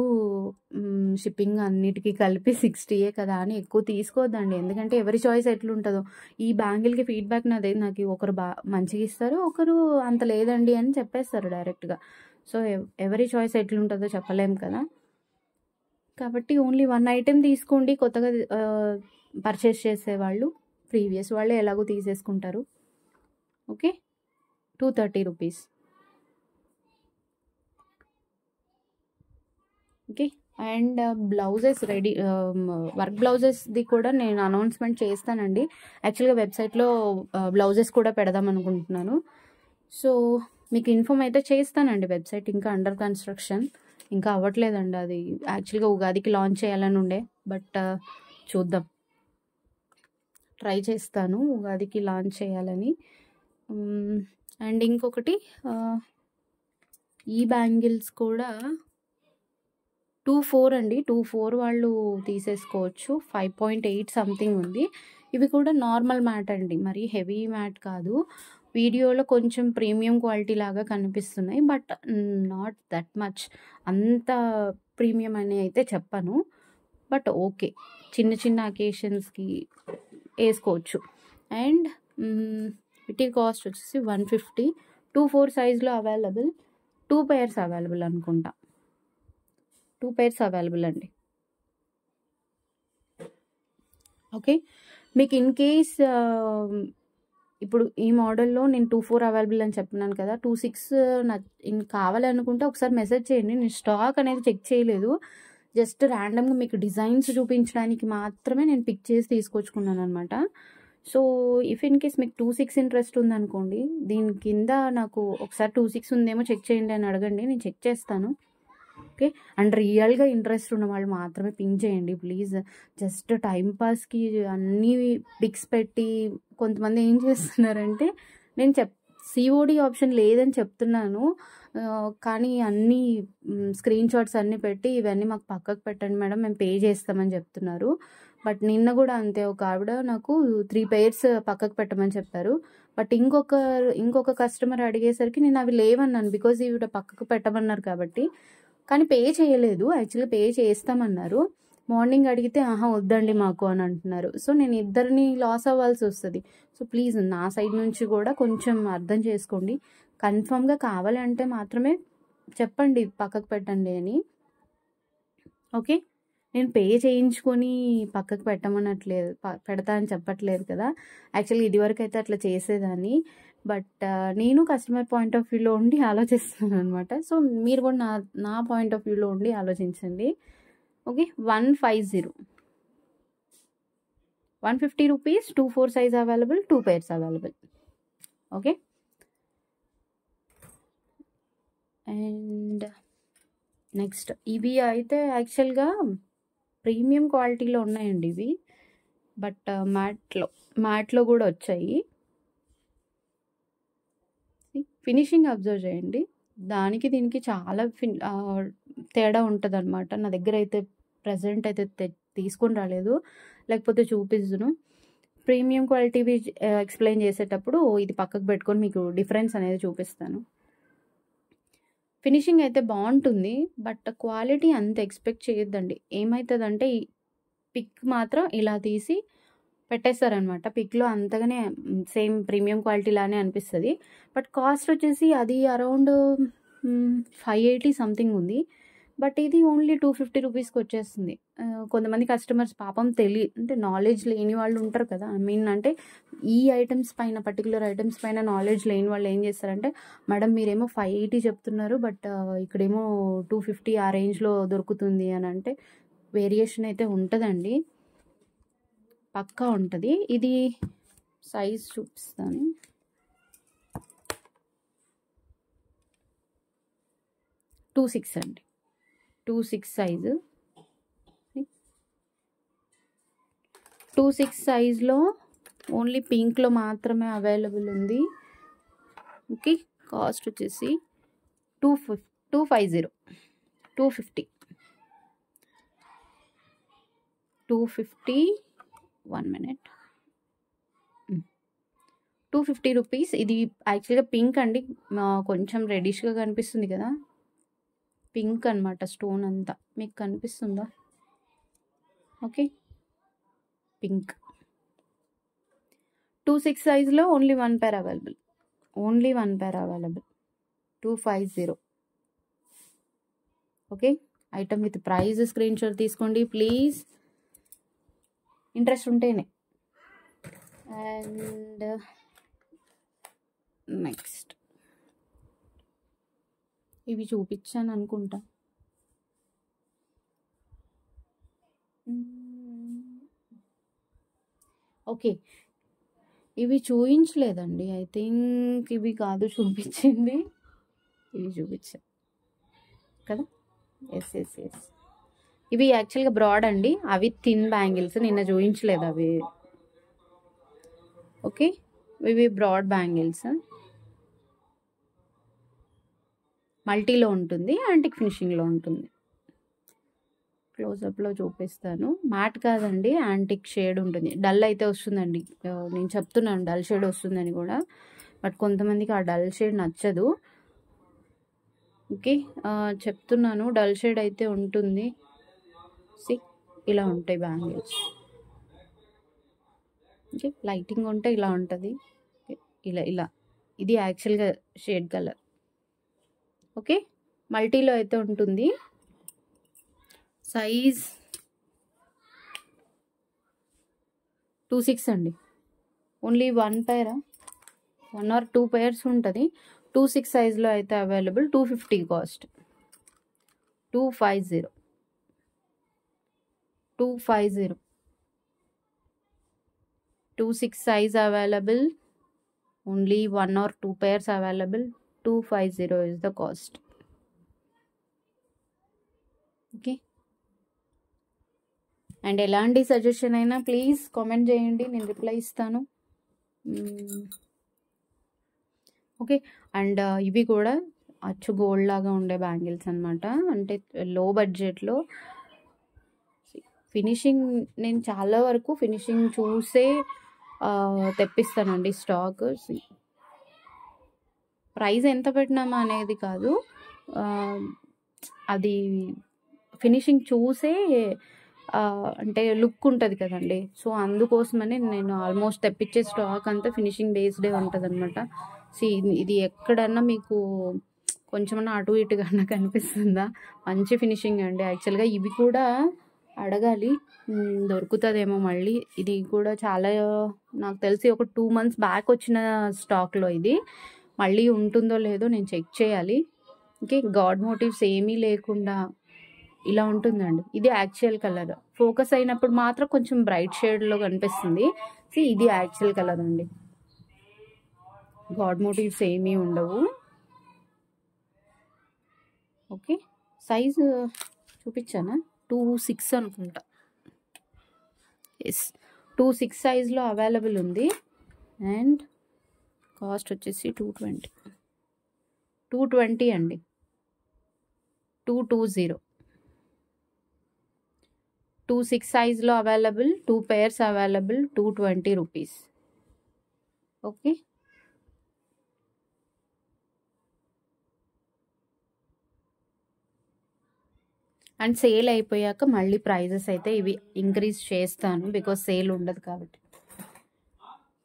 S1: షిప్పింగ్ అన్నిటికి కలిపి 60యే కదా అని ఎక్కువ తీసుకోవద్దండి. ఎందుకంటే ఎవరి చాయిస్ ఎట్లుంటదో. ఈ బ్యాంగిల్‌కి ఫీడ్‌బ్యాక్ నాకు ఒకరు మంచిగా ఇస్తారు. ఒకరు అంత లేదండి అని చెప్పేస్తారు డైరెక్ట్‌గా. సో, ఎవరి చాయిస్ ఎట్లుంటదో చెప్పలేం కదా! కాబట్టి ఓన్లీ 1 ఐటెమ్ తీసుకోండి. కొత్తగా పర్చేస్ చేసేవాళ్ళు. ప్రీవియస్ వాళ్ళే ఎలాగో తీసేసుకుంటారు. Okay. 230 rupees. Okay. And blouses ready work బ్లౌజెస్‌ది కూడా నేను అనౌన్స్‌మెంట్ చేస్తానండి. యాక్చువల్‌గా వెబ్‌సైట్‌లో బ్లౌజెస్ కూడా పెడదాం అనుకుంటున్నాను. సో, మీకు ఇన్ఫార్మ్ అయితే చేస్తానండి. వెబ్‌సైట్ ఇంకా అండర్ కన్‌స్ట్రక్షన్. ఇంకా అవ్వట్లేదండి అది. యాక్చువల్‌గా ఉగాదికి లాంచ్ చేయాలని ఉండే. బట్ చూద్దాం. ట్రై చేస్తాను ఉగాదికి లాంచ్ చేయాలని. అండ్ ఇంకొకటి ఈ బ్యాంగిల్స్ కూడా 24 అండి. 24 వాళ్ళు తీసేసుకోవచ్చు. 5.8 సంథింగ్ ఉంది. ఇవి కూడా నార్మల్ మ్యాట్ అండి. మరీ హెవీ మ్యాట్ కాదు. వీడియోలో కొంచెం ప్రీమియం క్వాలిటీ లాగా కనిపిస్తున్నాయి. But not that much. అంత ప్రీమియం అని అయితే చెప్పను. But okay. చిన్న చిన్న అకేషన్స్‌కి ఏసుకోవచ్చు. అండ్ వీటి కాస్ట్ వచ్చేసి 150. 24 సైజ్‌లో అవైలబుల్. 2 పెయిర్స్ అవైలబుల్ అనుకుంటా. 2 పెయిర్స్ అవైలబుల్ అండి. ఓకే. మీకు ఇన్ కేస్ ఇప్పుడు ఈ మోడల్‌లో నేను 24 అవైలబుల్ అని చెప్తున్నాను కదా! 26 కావాలనుకుంటే ఒకసారి మెసేజ్ చేయండి. నేను స్టాక్ అనేది చెక్ చేయలేదు. జస్ట్ ర్యాండమ్‌గా మీకు డిజైన్స్ చూపించడానికి మాత్రమే నేను పిక్ చేసి తీసుకొచ్చుకున్నాననమాట. సో, ఇఫ్ ఇన్ కేస్ మీకు 26 ఇంట్రెస్ట్ ఉందనుకోండి, దీని కింద నాకు ఒకసారి 26 ఉందేమో చెక్ చేయండి అని అడగండి. నేను చెక్ చేస్తాను. ఓకే. అండ్ రియల్‌గా ఇంట్రెస్ట్ ఉన్న వాళ్ళు మాత్రమే పింక్ చేయండి ప్లీజ్. జస్ట్ టైమ్ పాస్‌కి అన్నీ పిక్స్ పెట్టి కొంతమంది ఏం చేస్తున్నారంటే నేను సీఓడీ ఆప్షన్ లేదని చెప్తున్నాను. కానీ అన్నీ స్క్రీన్ షాట్స్ అన్నీ పెట్టి ఇవన్నీ మాకు పక్కకు పెట్టండి మేడం మేము పే చేస్తామని చెప్తున్నారు. బట్ నిన్న కూడా అంతే ఒక ఆవిడ నాకు 3 పెయిర్స్ పక్కకు పెట్టమని చెప్పారు. బట్ ఇంకొక కస్టమర్ అడిగేసరికి నేను అవి లేవన్నాను. బికాజ్ ఈవిడ పక్కకు పెట్టమన్నారు కాబట్టి. కానీ పే చేయలేదు. యాక్చువల్‌గా పే చేస్తామన్నారు. మార్నింగ్ అడిగితే వద్దండి మాకు అని అంటున్నారు. సో, నేను ఇద్దరిని లాస్ అవ్వాల్సొస్తది. సో, ప్లీజ్ నా సైడ్ నుంచి కూడా కొంచెం అర్థం చేసుకోండి. కన్ఫర్మ్‌గా కావాలంటే మాత్రమే చెప్పండి పక్కకు పెట్టండి అని. ఓకే. నేను పే చేయించుకొని పక్కకు పెట్టమనట్లేదు. పెడతా అని చెప్పట్లేదు కదా! యాక్చువల్‌గా ఇదివరకైతే అట్లా చేసేదాన్ని. బట్ నేను కస్టమర్ పాయింట్ ఆఫ్ వ్యూలో ఉండి ఆలోచిస్తున్నాననమాట. సో, మీరు కూడా నా పాయింట్ ఆఫ్ వ్యూలో ఉండి ఆలోచించండి. Okay. 150. 150 rupees 24 size available. 2 pairs available. Okay. And next ఇవి అయితే యాక్చువల్‌గా ప్రీమియం క్వాలిటీలో ఉన్నాయండి ఇవి. బట్ మ్యాట్లో కూడా వచ్చాయి. ఫినిషింగ్ అబ్జర్వ్ చేయండి. దానికి దీనికి చాలా తేడా ఉంటదనమాట. నా దగ్గర అయితే ప్రెజెంట్ అయితే తీసుకొని రాలేదు. లేకపోతే చూపిద్దును. ప్రీమియం క్వాలిటీవి ఎక్స్‌ప్లెయిన్ చేసేటప్పుడు ఇది పక్కకు పెట్టుకొని మీకు డిఫరెన్స్ అనేది చూపిస్తాను. ఫినిషింగ్ అయితే బాగుంటుంది. బట్ క్వాలిటీ అంత ఎక్స్‌పెక్ట్ చేయొద్దండి. ఏమైతదంటే ఈ పిక్ మాత్రం ఇలా తీసి పెట్టేస్తారనమాట. పిక్‌లో అంతగానే సేమ్ ప్రీమియం క్వాలిటీ లానే అనిపిస్తది. బట్ కాస్ట్ వచ్చేసి అది అరౌండ్ 580 సంథింగ్ ఉంది. బట్ ఇది ఓన్లీ 250 రూపీస్‌కి వచ్చేస్తుంది. కొంతమంది కస్టమర్స్ పాపం అంటే నాలెడ్జ్ లేని వాళ్ళు ఉంటారు కదా! అంటే ఈ ఐటెమ్స్ పైన పర్టిక్యులర్ ఐటెమ్స్ పైన నాలెడ్జ్ లేని వాళ్ళు ఏం చేస్తారంటే, మేడం మీరేమో 580 చెప్తున్నారు. బట్ ఇక్కడేమో 250 ఆ రేంజ్‌లో దొరుకుతుంది అని అంటే వేరియేషన్ అయితే ఉంటదండి. పక్కా ఉంటది. ఇది సైజ్ చూపిస్తాను. 26 అండి. 26 సైజు. 2/6 సైజ్లో ఓన్లీ పింక్లో మాత్రమే అవైలబుల్ ఉంది. ఓకే, కాస్ట్ వచ్చేసి 250 250 1 minute 250 రూపీస్. ఇది యాక్చువల్గా పింక్ అండి, కొంచెం రెడిష్గా కనిపిస్తుంది కదా, పింక్ అనమాట. స్టోన్ అంతా మీకు కనిపిస్తుందా? Okay, pink. 2/6 సైజ్లో only 1 pair available, 250. Okay, item with price screen shot తీసుకోండి ప్లీజ్, ఇంట్రెస్ట్ ఉంటేనే. అండ్ నెక్స్ట్ ఇవి చూపించాను అనుకుంటా. ఓకే, ఇవి చూపించలేదండి, ఐ థింక్ ఇవి కాదు చూపించింది, ఇవి చూపించా కదా. ఎస్. ఇవి యాక్చువల్గా బ్రాడ్ అండి, అవి థిన్ బ్యాంగిల్స్, నిన్న చూపించలేదు అవి. ఓకే, ఇవి బ్రాడ్ బ్యాంగిల్స్, మల్టీలో ఉంటుంది, యాంటిక్ ఫినిషింగ్లో ఉంటుంది. క్లోజప్లో చూపిస్తాను. మ్యాట్ కాదండి, యాంటిక్ షేడ్ ఉంటుంది. డల్ అయితే వస్తుందండి, నేను చెప్తున్నాను డల్ షేడ్ వస్తుందని కూడా, బట్ కొంతమందికి ఆ డల్ షేడ్ నచ్చదు. ఓకే, చెప్తున్నాను డల్ షేడ్ అయితే ఉంటుంది. ఇలా ఉంటాయి బ్యాంగిల్స్. ఓకే, లైటింగ్ ఉంటే ఇలా ఉంటుంది, ఇలా ఇది యాక్చువల్గా షేడ్ కలర్. ఓకే, మల్టీలో అయితే ఉంటుంది. సైజ్ 2/6 అండి, ఓన్లీ 1 pair, 1 or 2 pairs ఉంటుంది. 2/6 సైజ్లో అయితే available, 250 cost, 250 2/6 size available, only 1 or 2 pairs available, 250 is the cost. Okay, and ఎలాంటి సజెషన్ అయినా ప్లీజ్ కామెంట్ చేయండి, నేను రిప్లై ఇస్తాను. ఓకే, అండ్ ఇవి కూడా అచ్చు గోల్డ్ లాగా ఉండే బ్యాంగిల్స్ అనమాట, అంటే లో బడ్జెట్లో. ఫినిషింగ్ నేను చాలా వరకు ఫినిషింగ్ చూసే తెప్పిస్తానండి స్టాక్. ప్రైస్ ఎంత పెట్టినామా అనేది కాదు, అది ఫినిషింగ్ చూసే అంటే లుక్ ఉంటుంది కదండి, సో అందుకోసమని నేను ఆల్మోస్ట్ తెప్పించే స్టాక్ అంతా ఫినిషింగ్ బేస్డే ఉంటుంది అనమాట. ఇది ఎక్కడన్నా మీకు కొంచెమన్నా అటు ఇటుగా కనిపిస్తుందా? మంచి ఫినిషింగ్ అండి. యాక్చువల్గా ఇవి కూడా అడగాలి, దొరుకుతుందేమో మళ్ళీ. ఇది కూడా చాలా, నాకు తెలిసి ఒక 2 months బ్యాక్ వచ్చిన స్టాక్లో ఇది, మళ్ళీ ఉంటుందో లేదో నేను చెక్ చేయాలి. ఓకే, గాడ్ మోటివ్స్ ఏమీ లేకుండా ఇలా ఉంటుందండి. ఇది యాక్చువల్ కలర్, ఫోకస్ అయినప్పుడు మాత్రం కొంచెం బ్రైట్ షేడ్లో కనిపిస్తుంది. ఇది యాక్చువల్ కలర్ అండి, గాడ్ మోటివ్స్ ఏమీ ఉండవు. Okay, size చూపించానా? 2/6 అనుకుంటా. ఎస్, 2/6 సైజ్లో అవైలబుల్ ఉంది. అండ్ కాస్ట్ వచ్చేసి 220 అండి, 220. 2/6 సైజ్లో available, 2 pairs available, 220 rupees. Okay, and sale అయిపోయాక మళ్ళీ ప్రైజెస్ అయితే ఇవి ఇంక్రీజ్ చేస్తాను, బికాజ్ సేల్ ఉండదు కాబట్టి.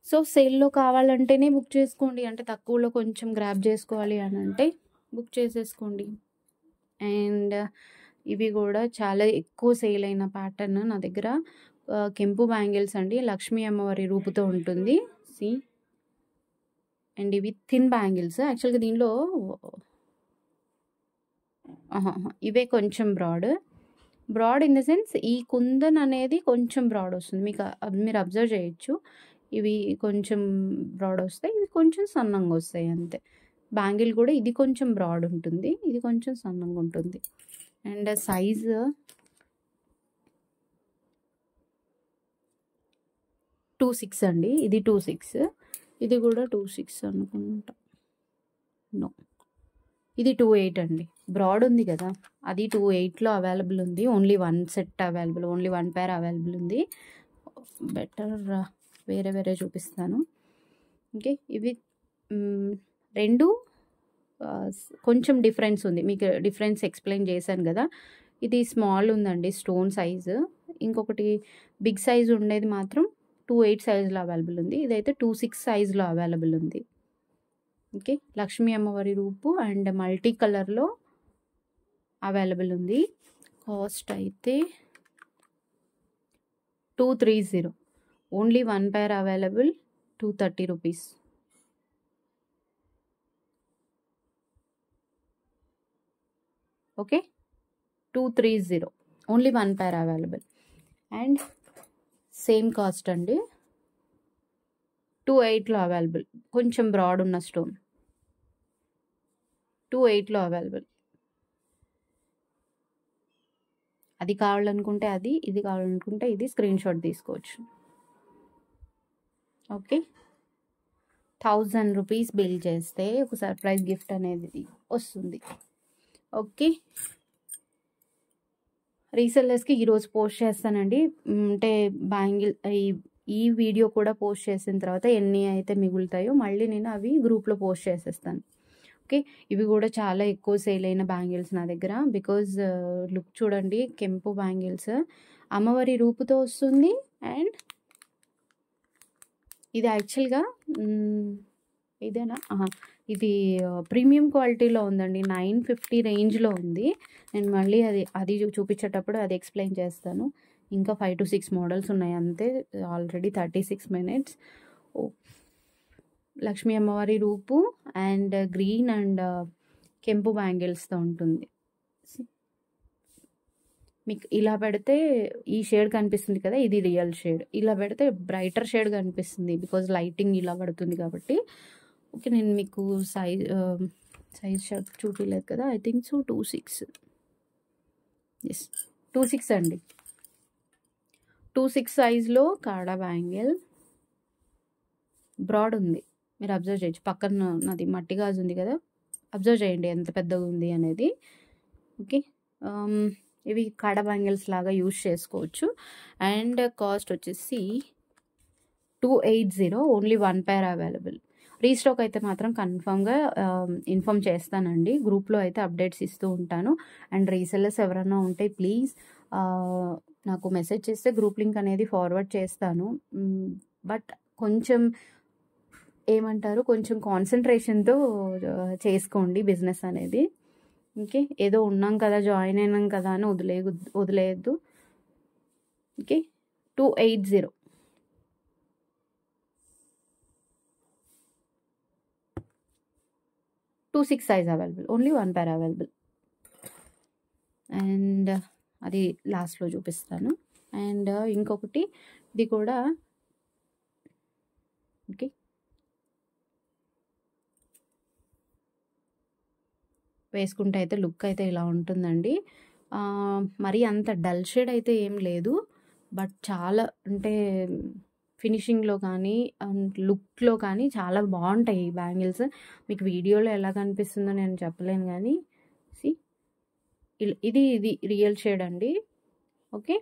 S1: సో సేల్లో కావాలంటేనే బుక్ చేసుకోండి, అంటే తక్కువలో కొంచెం గ్రాప్ చేసుకోవాలి అని అంటే బుక్ చేసేసుకోండి. అండ్ ఇవి కూడా చాలా ఎక్కువ సేల్ అయిన ప్యాటర్న్ నా దగ్గర, కెంపు బ్యాంగిల్స్ అండి, లక్ష్మీ అమ్మవారి రూపుతో ఉంటుంది. అండ్ ఇవి థిన్ బ్యాంగిల్స్. యాక్చువల్గా దీనిలో ఇవే కొంచెం బ్రాడ్ ఇన్ ద సెన్స్ ఈ కుందన్ అనేది కొంచెం బ్రాడ్ వస్తుంది, మీరు అబ్జర్వ్ చేయొచ్చు. ఇవి కొంచెం బ్రాడ్ వస్తాయి, ఇవి కొంచెం సన్నంగా వస్తాయి అంతే. బ్యాంగిల్ కూడా ఇది కొంచెం బ్రాడ్ ఉంటుంది, ఇది కొంచెం సన్నంగా ఉంటుంది. అండ్ సైజు 26 అండి. ఇది 26, ఇది కూడా 26 అనుకుంటా. నో, ఇది 28 అండి. బ్రాడ్ ఉంది కదా, అది 28లో అవైలబుల్ ఉంది. Only 1 set available, only 1 pair available ఉంది. బెటర్ వేరే వేరే చూపిస్తాను. ఓకే, ఇవి రెండు కొంచెం డిఫరెన్స్ ఉంది. మీకు డిఫరెన్స్ ఎక్స్ప్లెయిన్ చేశాను కదా. ఇది స్మాల్ ఉందండి, స్టోన్ సైజు. ఇంకొకటి బిగ్ సైజు ఉండేది మాత్రం 28 సైజులో అవైలబుల్ ఉంది. ఇదైతే 26 సైజులో అవైలబుల్ ఉంది. ఓకే, లక్ష్మీ అమ్మవారి రూపు అండ్ మల్టీ కలర్లో అవైలబుల్ ఉంది. కాస్ట్ అయితే 230. Only 1 pair available, 230 rupees. Okay, 230, only 1 pair available. And same cost అండి, 28లో అవైలబుల్. కొంచెం బ్రాడ్ ఉన్న స్టోన్ 28లో అవైలబుల్. అది కావాలనుకుంటే అది, ఇది కావాలనుకుంటే ఇది స్క్రీన్ షాట్ తీసుకోవచ్చు. ఓకే, 1000 రూపీస్ బిల్ చేస్తే ఒక సర్ప్రైజ్ గిఫ్ట్ అనేది వస్తుంది. ఓకే, రీసెల్లర్స్కి ఈరోజు పోస్ట్ చేస్తానండి. అంటే బ్యాంగిల్ ఈ వీడియో కూడా పోస్ట్ చేసిన తర్వాత ఎన్ని అయితే మిగులుతాయో మళ్ళీ నేను అవి గ్రూప్లో పోస్ట్ చేసేస్తాను. ఓకే, ఇవి కూడా చాలా ఎక్కువ సేల్ అయిన బ్యాంగిల్స్ నా దగ్గర. బికాజ్ లుక్ చూడండి, కెంపు బ్యాంగిల్స్ అమ్మవారి రూపుతో వస్తుంది. అండ్ ఇది యాక్చువల్గా ఇదేనా, ఇది ప్రీమియం క్వాలిటీలో ఉందండి. 950 రేంజ్లో ఉంది. నేను మళ్ళీ అది చూపించేటప్పుడు అది ఎక్స్ప్లెయిన్ చేస్తాను. ఇంకా 5 to 6 మోడల్స్ ఉన్నాయి అంతే. Already 36 minutes. లక్ష్మీ అమ్మవారి రూపు అండ్ గ్రీన్ అండ్ కెంపు బ్యాంగిల్స్తో ఉంటుంది. మీకు ఇలా పెడితే ఈ షేడ్ కనిపిస్తుంది కదా, ఇది రియల్ షేడ్. ఇలా పెడితే బ్రైటర్ షేడ్ కనిపిస్తుంది, బికాజ్ లైటింగ్ ఇలా పడుతుంది కాబట్టి. ఓకే, నేను మీకు సైజ్ చూపించలేదు కదా, ఐ థింక్ సో 26. ఎస్, 26 అండి. 26 సైజ్లో కాడా బ్యాంగిల్ బ్రాడ్ ఉంది. మీరు అబ్జర్వ్ చేయొచ్చు, పక్కన నాది మట్టి గాజు ఉంది కదా, అబ్జర్వ్ చేయండి ఎంత పెద్దగా ఉంది అనేది. ఓకే, ఇవి కాడా బ్యాంగిల్స్ లాగా యూజ్ చేసుకోవచ్చు. అండ్ కాస్ట్ వచ్చేసి 280, ఓన్లీ 1 పేర్ అవైలబుల్. రీస్టాక్ అయితే మాత్రం కన్ఫామ్గా ఇన్ఫామ్ చేస్తానండి. గ్రూప్లో అయితే అప్డేట్స్ ఇస్తూ ఉంటాను. అండ్ రీసెల్లర్స్ ఎవరైనా ఉంటే ప్లీజ్ నాకు మెసేజ్ చేస్తే గ్రూప్ లింక్ అనేది ఫార్వర్డ్ చేస్తాను. బట్ కొంచెం ఏమంటారు, కొంచెం కాన్సన్ట్రేషన్తో చేసుకోండి బిజినెస్ అనేది. ఓకే, ఏదో ఉన్నాం కదా, జాయిన్ అయినాం కదా అని వదిలేయద్దు. Okay, 280. 26 size available, only 1 pair available. And అది లాస్ట్లో చూపిస్తాను. అండ్ ఇంకొకటి ఇది కూడా. ఓకే, వేసుకుంటే అయితే లుక్ అయితే ఇలా ఉంటుందండి. మరి అంత డల్ షేడ్ అయితే ఏం లేదు, బట్ చాలా అంటే ఫినిషింగ్లో కానీ అండ్ లుక్లో కానీ చాలా బాగుంటాయి ఈ బ్యాంగిల్స్. మీకు వీడియోలో ఎలా కనిపిస్తుందో నేను చెప్పలేను కానీ ఇది రియల్ షేడ్ అండి. ఓకే,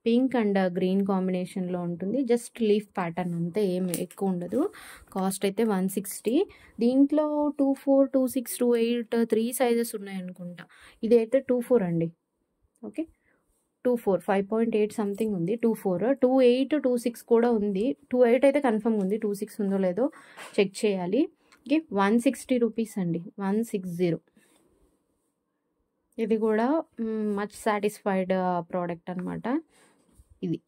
S1: పింక్ అండ్ గ్రీన్ కాంబినేషన్లో ఉంటుంది. జస్ట్ లీఫ్ ప్యాటర్న్ అంతే, ఏం ఎక్కువ ఉండదు. కాస్ట్ అయితే 160. దీంట్లో 24, 26, 28, 3 సైజెస్ ఉన్నాయనుకుంటా. ఇది అయితే 24 అండి. ఓకే, 24, 5.8 సంథింగ్ ఉంది. 24, 28, 26 కూడా ఉంది. 28 అయితే కన్ఫర్మ్ ఉంది, 26 ఉందో లేదో చెక్ చేయాలి. ఓకే, 160 రూపీస్ అండి, 160. ఇది కూడా మచ్ సాటిస్ఫైడ్ ప్రోడక్ట్ అనమాట.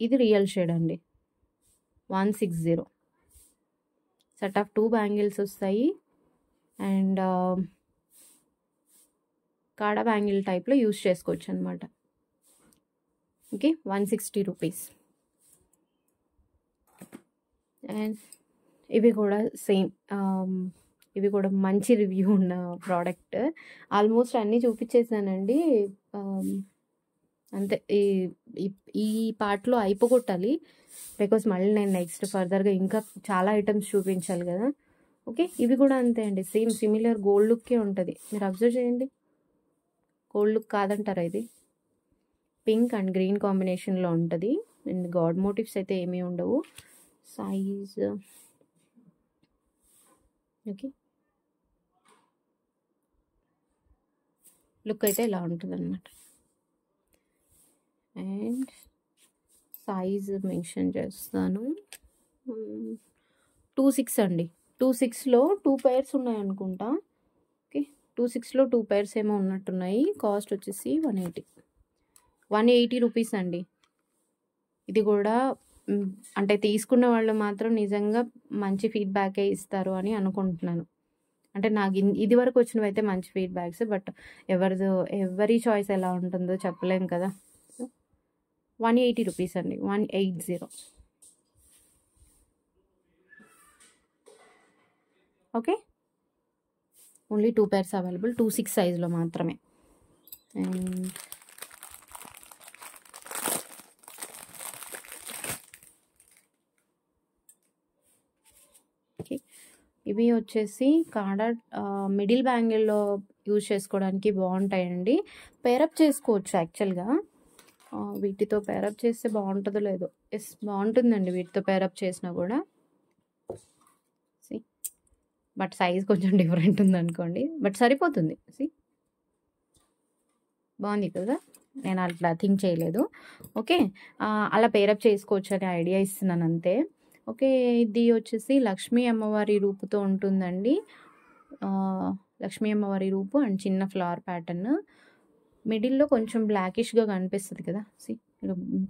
S1: ఇది రియల్ షేడ్ అండి, 160. సెట్ ఆఫ్ 2 బ్యాంగిల్స్ వస్తాయి. అండ్ కాడా బ్యాంగిల్ టైప్లో యూస్ చేసుకోవచ్చు అనమాట. Okay, 160 rupees. అండ్ ఇవి కూడా సేమ్, ఇవి కూడా మంచి రివ్యూ ఉన్న ప్రోడక్ట్. ఆల్మోస్ట్ అన్నీ చూపించేసానండి. అంతే. ఈ ఈ పార్ట్‌లో అయిపోగొట్టాలి. బికాజ్ మళ్ళీ నేను నెక్స్ట్ ఫర్దర్‌గా ఇంకా చాలా ఐటెమ్స్ చూపించాలి కదా! ఓకే. ఇవి కూడా అంతే అండి. సేమ్ సిమిలర్ గోల్డ్ లుక్కే ఉంటది. మీరు అబ్జర్వ్ చేయండి. గోల్డ్ లుక్ కాదంటారా ఇది? పింక్ అండ్ గ్రీన్ కాంబినేషన్‌లో ఉంటది. అండ్ గాడ్ మోటివ్స్ అయితే ఏమీ ఉండవు. Size okay. లుక్ అయితే ఇలా ఉంటదనమాట. అండ్ సైజ్ మెన్షన్ చేస్తాను. 26 అండి. 26లో 2 పెయిర్స్ ఉన్నాయనుకుంటా. ఓకే. 26లో 2 పెయిర్స్ ఏమో ఉన్నట్టున్నాయి. కాస్ట్ వచ్చేసి 180 రూపీస్ అండి. ఇది కూడా అంటే తీసుకున్న వాళ్ళు మాత్రం నిజంగా మంచి ఫీడ్‌బ్యాకే ఇస్తారు అని అనుకుంటున్నాను. అంటే నాకు ఇది వరకు వచ్చినవైతే మంచి ఫీడ్‌బ్యాక్స్. బట్ ఎవరి చాయిస్ ఎలా ఉంటుందో చెప్పలేం కదా! సో 180 రూపీస్ అండి. 180. ఓకే. Only 2 pairs available. 26 సైజ్‌లో మాత్రమే. And okay. ఇవి వచ్చేసి మిడిల్ బ్యాంగిల్‌లో యూజ్ చేసుకోవడానికి బాగుంటాయండి. పేరప్ చేసుకోవచ్చు యాక్చువల్‌గా. వీటితో పేరప్ చేస్తే బాగుంటుందో లేదో. ఎస్, బాగుంటుందండి వీటితో పేరప్ చేసినా కూడా. బట్ సైజ్ కొంచెం డిఫరెంట్ ఉందనుకోండి. బట్ సరిపోతుంది. బాగుంది కదా! నేను అట్లా థింక్ చేయలేదు. ఓకే. అలా పేరప్ చేసుకోవచ్చు అనే ఐడియా ఇస్తున్నాను అంతే. ఓకే. ఇది వచ్చేసి లక్ష్మీ అమ్మవారి రూపుతో ఉంటుందండి. లక్ష్మీ అమ్మవారి రూపు అండ్ చిన్న ఫ్లవర్ ప్యాటర్న్. మిడిల్‌లో కొంచెం బ్లాకిష్‌గా కనిపిస్తది కదా!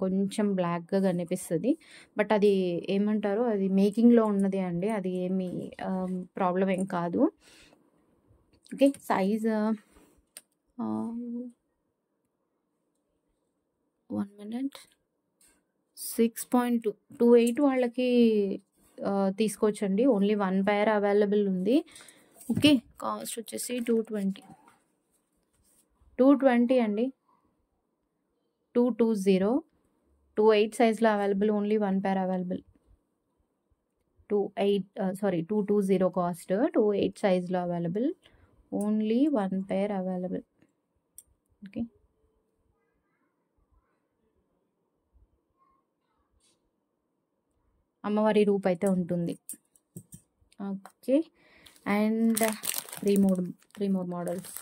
S1: కొంచెం బ్లాక్‌గా కనిపిస్తది. బట్ అది ఏమంటారు, అది మేకింగ్‌లో ఉన్నదే అండి. అది ఏమి ప్రాబ్లమ్ ఏం కాదు. ఓకే. సైజ్ 1 మినిట్ 6.28 వాళ్ళకి తీసుకోవచ్చండి. ఓన్లీ 1 పెయిర్ అవైలబుల్ ఉంది. ఓకే. కాస్ట్ వచ్చేసి 220 అండి. 220. 28 సైజ్‌లో available. Only 1 pair available. 220 cost. 28 సైజ్‌లో available. Only 1 pair available. Okay. అమ్మవారి రూపు అయితే ఉంటుంది. Okay. And 3 more models.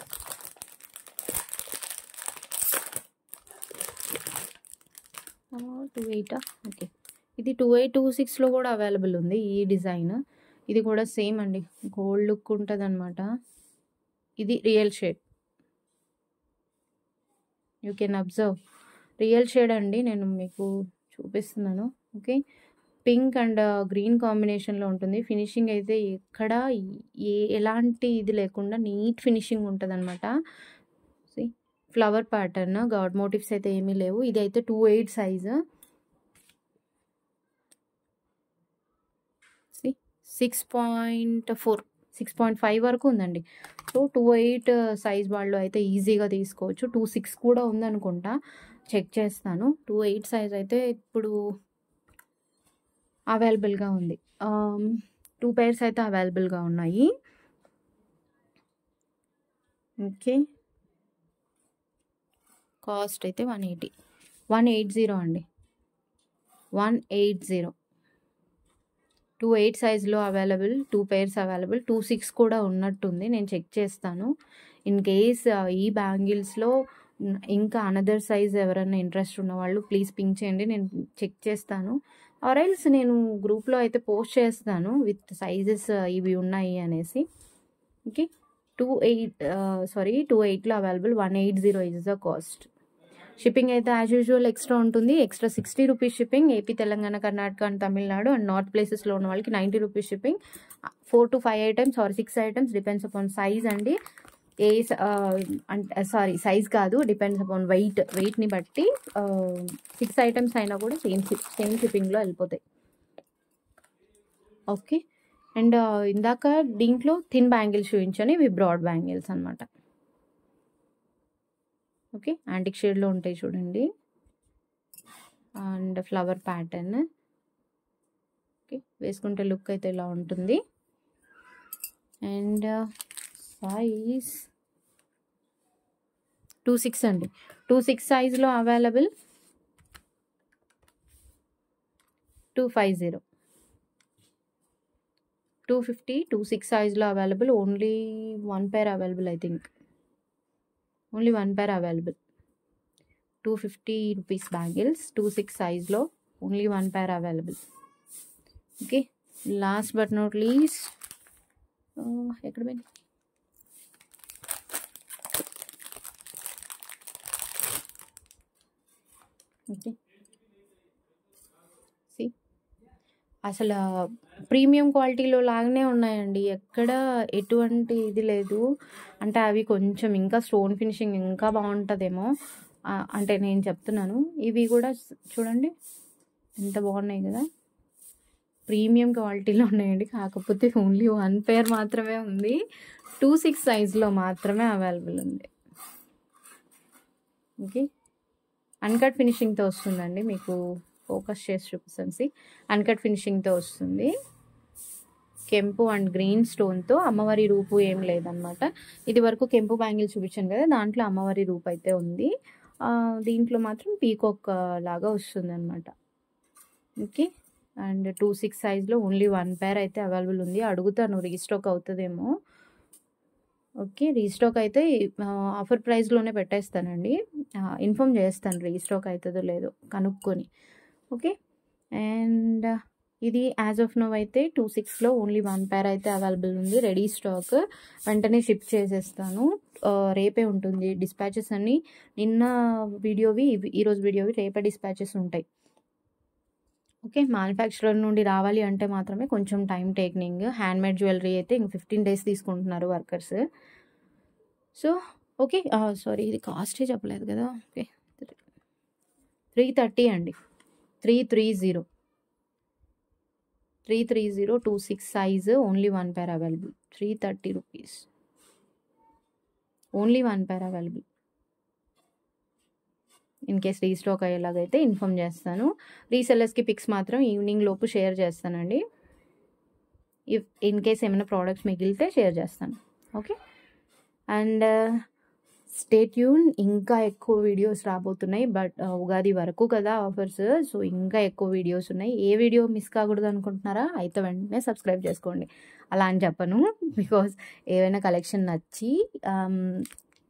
S1: Okay. ఇది 2826లో కూడా అవైలబుల్ ఉంది ఈ డిజైన్. ఇది కూడా సేమ్ అండి. గోల్డ్ లుక్ ఉంటదనమాట. ఇది real shade. You can observe. Real shade అండి. నేను మీకు చూపిస్తున్నాను. ఓకే. పింక్ అండ్ గ్రీన్ కాంబినేషన్‌లో ఉంటుంది. ఫినిషింగ్ అయితే ఎక్కడ ఎలాంటి ఇది లేకుండా నీట్ ఫినిషింగ్ ఉంటదనమాట. ఫ్లవర్ ప్యాటర్న్, గాడ్ మోటివ్స్ అయితే ఏమీ లేవు. ఇదైతే 28 సైజ్. 6.4 6.5 వరకు ఉందండి. సో 28 సైజ్ వాళ్ళు అయితే ఈజీగా తీసుకోవచ్చు. 26 కూడా ఉందనుకుంటా. చెక్ చేస్తాను. 28 సైజ్ అయితే ఇప్పుడు అవైలబుల్‌గా ఉంది. 2 పెయిర్స్ అయితే అవైలబుల్‌గా ఉన్నాయి. ఓకే. కాస్ట్ అయితే 180 అండి. 180. 28 సైజ్‌లో అవైలబుల్. 2 pairs available. 26 కూడా ఉన్నట్టుంది. నేను చెక్ చేస్తాను. ఇన్ కేస్ ఈ బ్యాంగిల్స్‌లో ఇంకా అనదర్ సైజ్ ఎవరైనా ఇంట్రెస్ట్ ఉన్నవాళ్ళు ప్లీజ్ పింక్ చేయండి. నేను చెక్ చేస్తాను. ఆర్ ఎల్స్ నేను గ్రూప్‌లో అయితే పోస్ట్ చేస్తాను విత్ సైజెస్ ఇవి ఉన్నాయి అనేసి. ఓకే. 280లో available. 180 is the cost. Shipping అయితే యాజ్ యూజువల్ ఎక్స్ట్రా ఉంటుంది. Extra 60 rupees shipping. AP, Telangana, Karnataka and Tamil Nadu and north ప్లేసెస్లో ఉన్న వాళ్ళకి 90 rupees shipping. 4 to 5 items or 6 items depends upon size అండి. సైజ్ కాదు, డిపెండ్స్ అపాన్ వెయిట్ని బట్టి 6 ఐటమ్స్ అయినా కూడా సేమ్ షిప్పింగ్లో వెళ్ళిపోతాయి. ఓకే. అండ్ ఇందాక దీంట్లో థిన్ బ్యాంగిల్స్ చూపించాను. ఇవి బ్రాడ్ బ్యాంగిల్స్ అనమాట. ఓకే, యాంటిక్ షేడ్లో ఉంటాయి చూడండి. And flower pattern. ఓకే, వేసుకుంటే లుక్ అయితే ఇలా ఉంటుంది. అండ్ సైజ్ 26 అండి. 26 సైజ్లో అవైలబుల్. 250, 250, 26 సైజ్లో available. Only 1 pair available, I think. Only 1 pair available. 250 rupees bangles, 26 సైజ్లో only 1 pair available. Okay, last but not least, ఎక్కడ పోయింది? ఓకే, అసలు ప్రీమియం క్వాలిటీలో లాగానే ఉన్నాయండి. ఎక్కడ ఎటువంటి ఇది లేదు. అంటే అవి కొంచెం ఇంకా స్టోన్ ఫినిషింగ్ ఇంకా బాగుంటుందేమో, అంటే నేను చెప్తున్నాను. ఇవి కూడా చూడండి ఎంత బాగున్నాయి కదా, ప్రీమియం క్వాలిటీలో ఉన్నాయండి. కాకపోతే ఓన్లీ 1 పేర్ మాత్రమే ఉంది. 26 సైజ్లో మాత్రమే అవైలబుల్ ఉంది. ఓకే, అన్కట్ ఫినిషింగ్తో వస్తుందండి. మీకు ఫోకస్ చేసి చూపిస్తాను. అన్కట్ ఫినిషింగ్తో వస్తుంది. కెంపు అండ్ గ్రీన్ స్టోన్తో. అమ్మవారి రూపు ఏం లేదనమాట. ఇది వరకు కెంపు బ్యాంగిల్ చూపించాను కదా, దాంట్లో అమ్మవారి రూపు అయితే ఉంది. దీంట్లో మాత్రం పీకాక్ లాగా వస్తుంది అనమాట. ఓకే, అండ్ 26 సైజ్లో ఓన్లీ 1 పేర్ అయితే అవైలబుల్ ఉంది. అడుగుతాను రీస్టాక్ అవుతుందేమో. ఓకే, రీస్టాక్ అయితే ఆఫర్ ప్రైస్లోనే పెట్టేస్తానండి. ఇన్ఫామ్ చేస్తాను రీస్టాక్ అవుతుందో లేదో కనుక్కొని. ఓకే, అండ్ ఇది యాజ్ ఆఫ్ నవ్ అయితే 26లో ఓన్లీ 1 పేర్ అయితే అవైలబుల్ ఉంది. రెడీ స్టాక్, వెంటనే షిప్ చేసేస్తాను. రేపే ఉంటుంది డిస్పాచెస్ అన్ని. నిన్న వీడియోవి ఈరోజు వీడియోవి రేపే డిస్పాచెస్ ఉంటాయి. ఓకే, మ్యానుఫ్యాక్చరర్ నుండి రావాలి అంటే మాత్రమే కొంచెం టైం టేకింగ్. హ్యాండ్మేడ్ జ్యువెలరీ అయితే ఇంక 15 days తీసుకుంటున్నారు వర్కర్స్. సో ఓకే, సారీ ఇది కాస్టే చెప్పలేదు కదా. ఓకే, 330 అండి. 330, 26 size, only 1 pair available. 330 rupees, only 1 pair available. In case restock అయ్యేలాగైతే ఇన్ఫామ్ చేస్తాను. రీసెల్లర్స్కి పిక్స్ మాత్రం ఈవినింగ్ లోపు షేర్ చేస్తానండి. ఇన్ కేస్ ఏమైనా ప్రోడక్ట్స్ మిగిలితే షేర్ చేస్తాను. Okay, and stay tune. ఇంకా ఎక్కువ వీడియోస్ రాబోతున్నాయి. బట్ ఉగాది వరకు కదా ఆఫర్స్, సో ఇంకా ఎక్కువ వీడియోస్ ఉన్నాయి. ఏ వీడియో మిస్ కాకూడదు అనుకుంటున్నారా? అయితే వెంటనే సబ్స్క్రైబ్ చేసుకోండి. అలా అని చెప్పను, బికాజ్ ఏవైనా కలెక్షన్ నచ్చి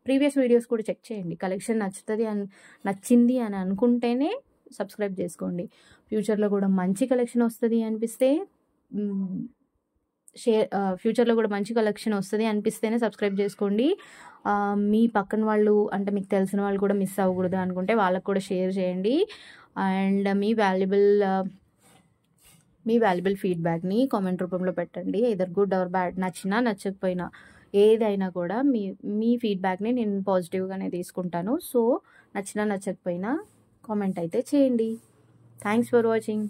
S1: ప్రీవియస్ వీడియోస్ కూడా చెక్ చేయండి. కలెక్షన్ నచ్చింది అని అనుకుంటేనే సబ్స్క్రైబ్ చేసుకోండి. ఫ్యూచర్లో కూడా మంచి కలెక్షన్ వస్తుంది అనిపిస్తే ఫ్యూచర్లో కూడా మంచి కలెక్షన్ వస్తుంది అనిపిస్తేనే సబ్స్క్రైబ్ చేసుకోండి. మీ పక్కన వాళ్ళు అంటే మీకు తెలిసిన వాళ్ళు కూడా మిస్ అవ్వకూడదు అనుకుంటే వాళ్ళకు కూడా షేర్ చేయండి. అండ్ మీ వాల్యుబుల్ ఫీడ్బ్యాక్ని కామెంట్ రూపంలో పెట్టండి. ఎదర్ గుడ్ ఆర్ బ్యాడ్, నచ్చినా నచ్చకపోయినా ఏదైనా కూడా మీ ఫీడ్బ్యాక్ని నేను పాజిటివ్గానే తీసుకుంటాను. సో నచ్చినా నచ్చకపోయినా కామెంట్ అయితే చేయండి. Thanks for watching.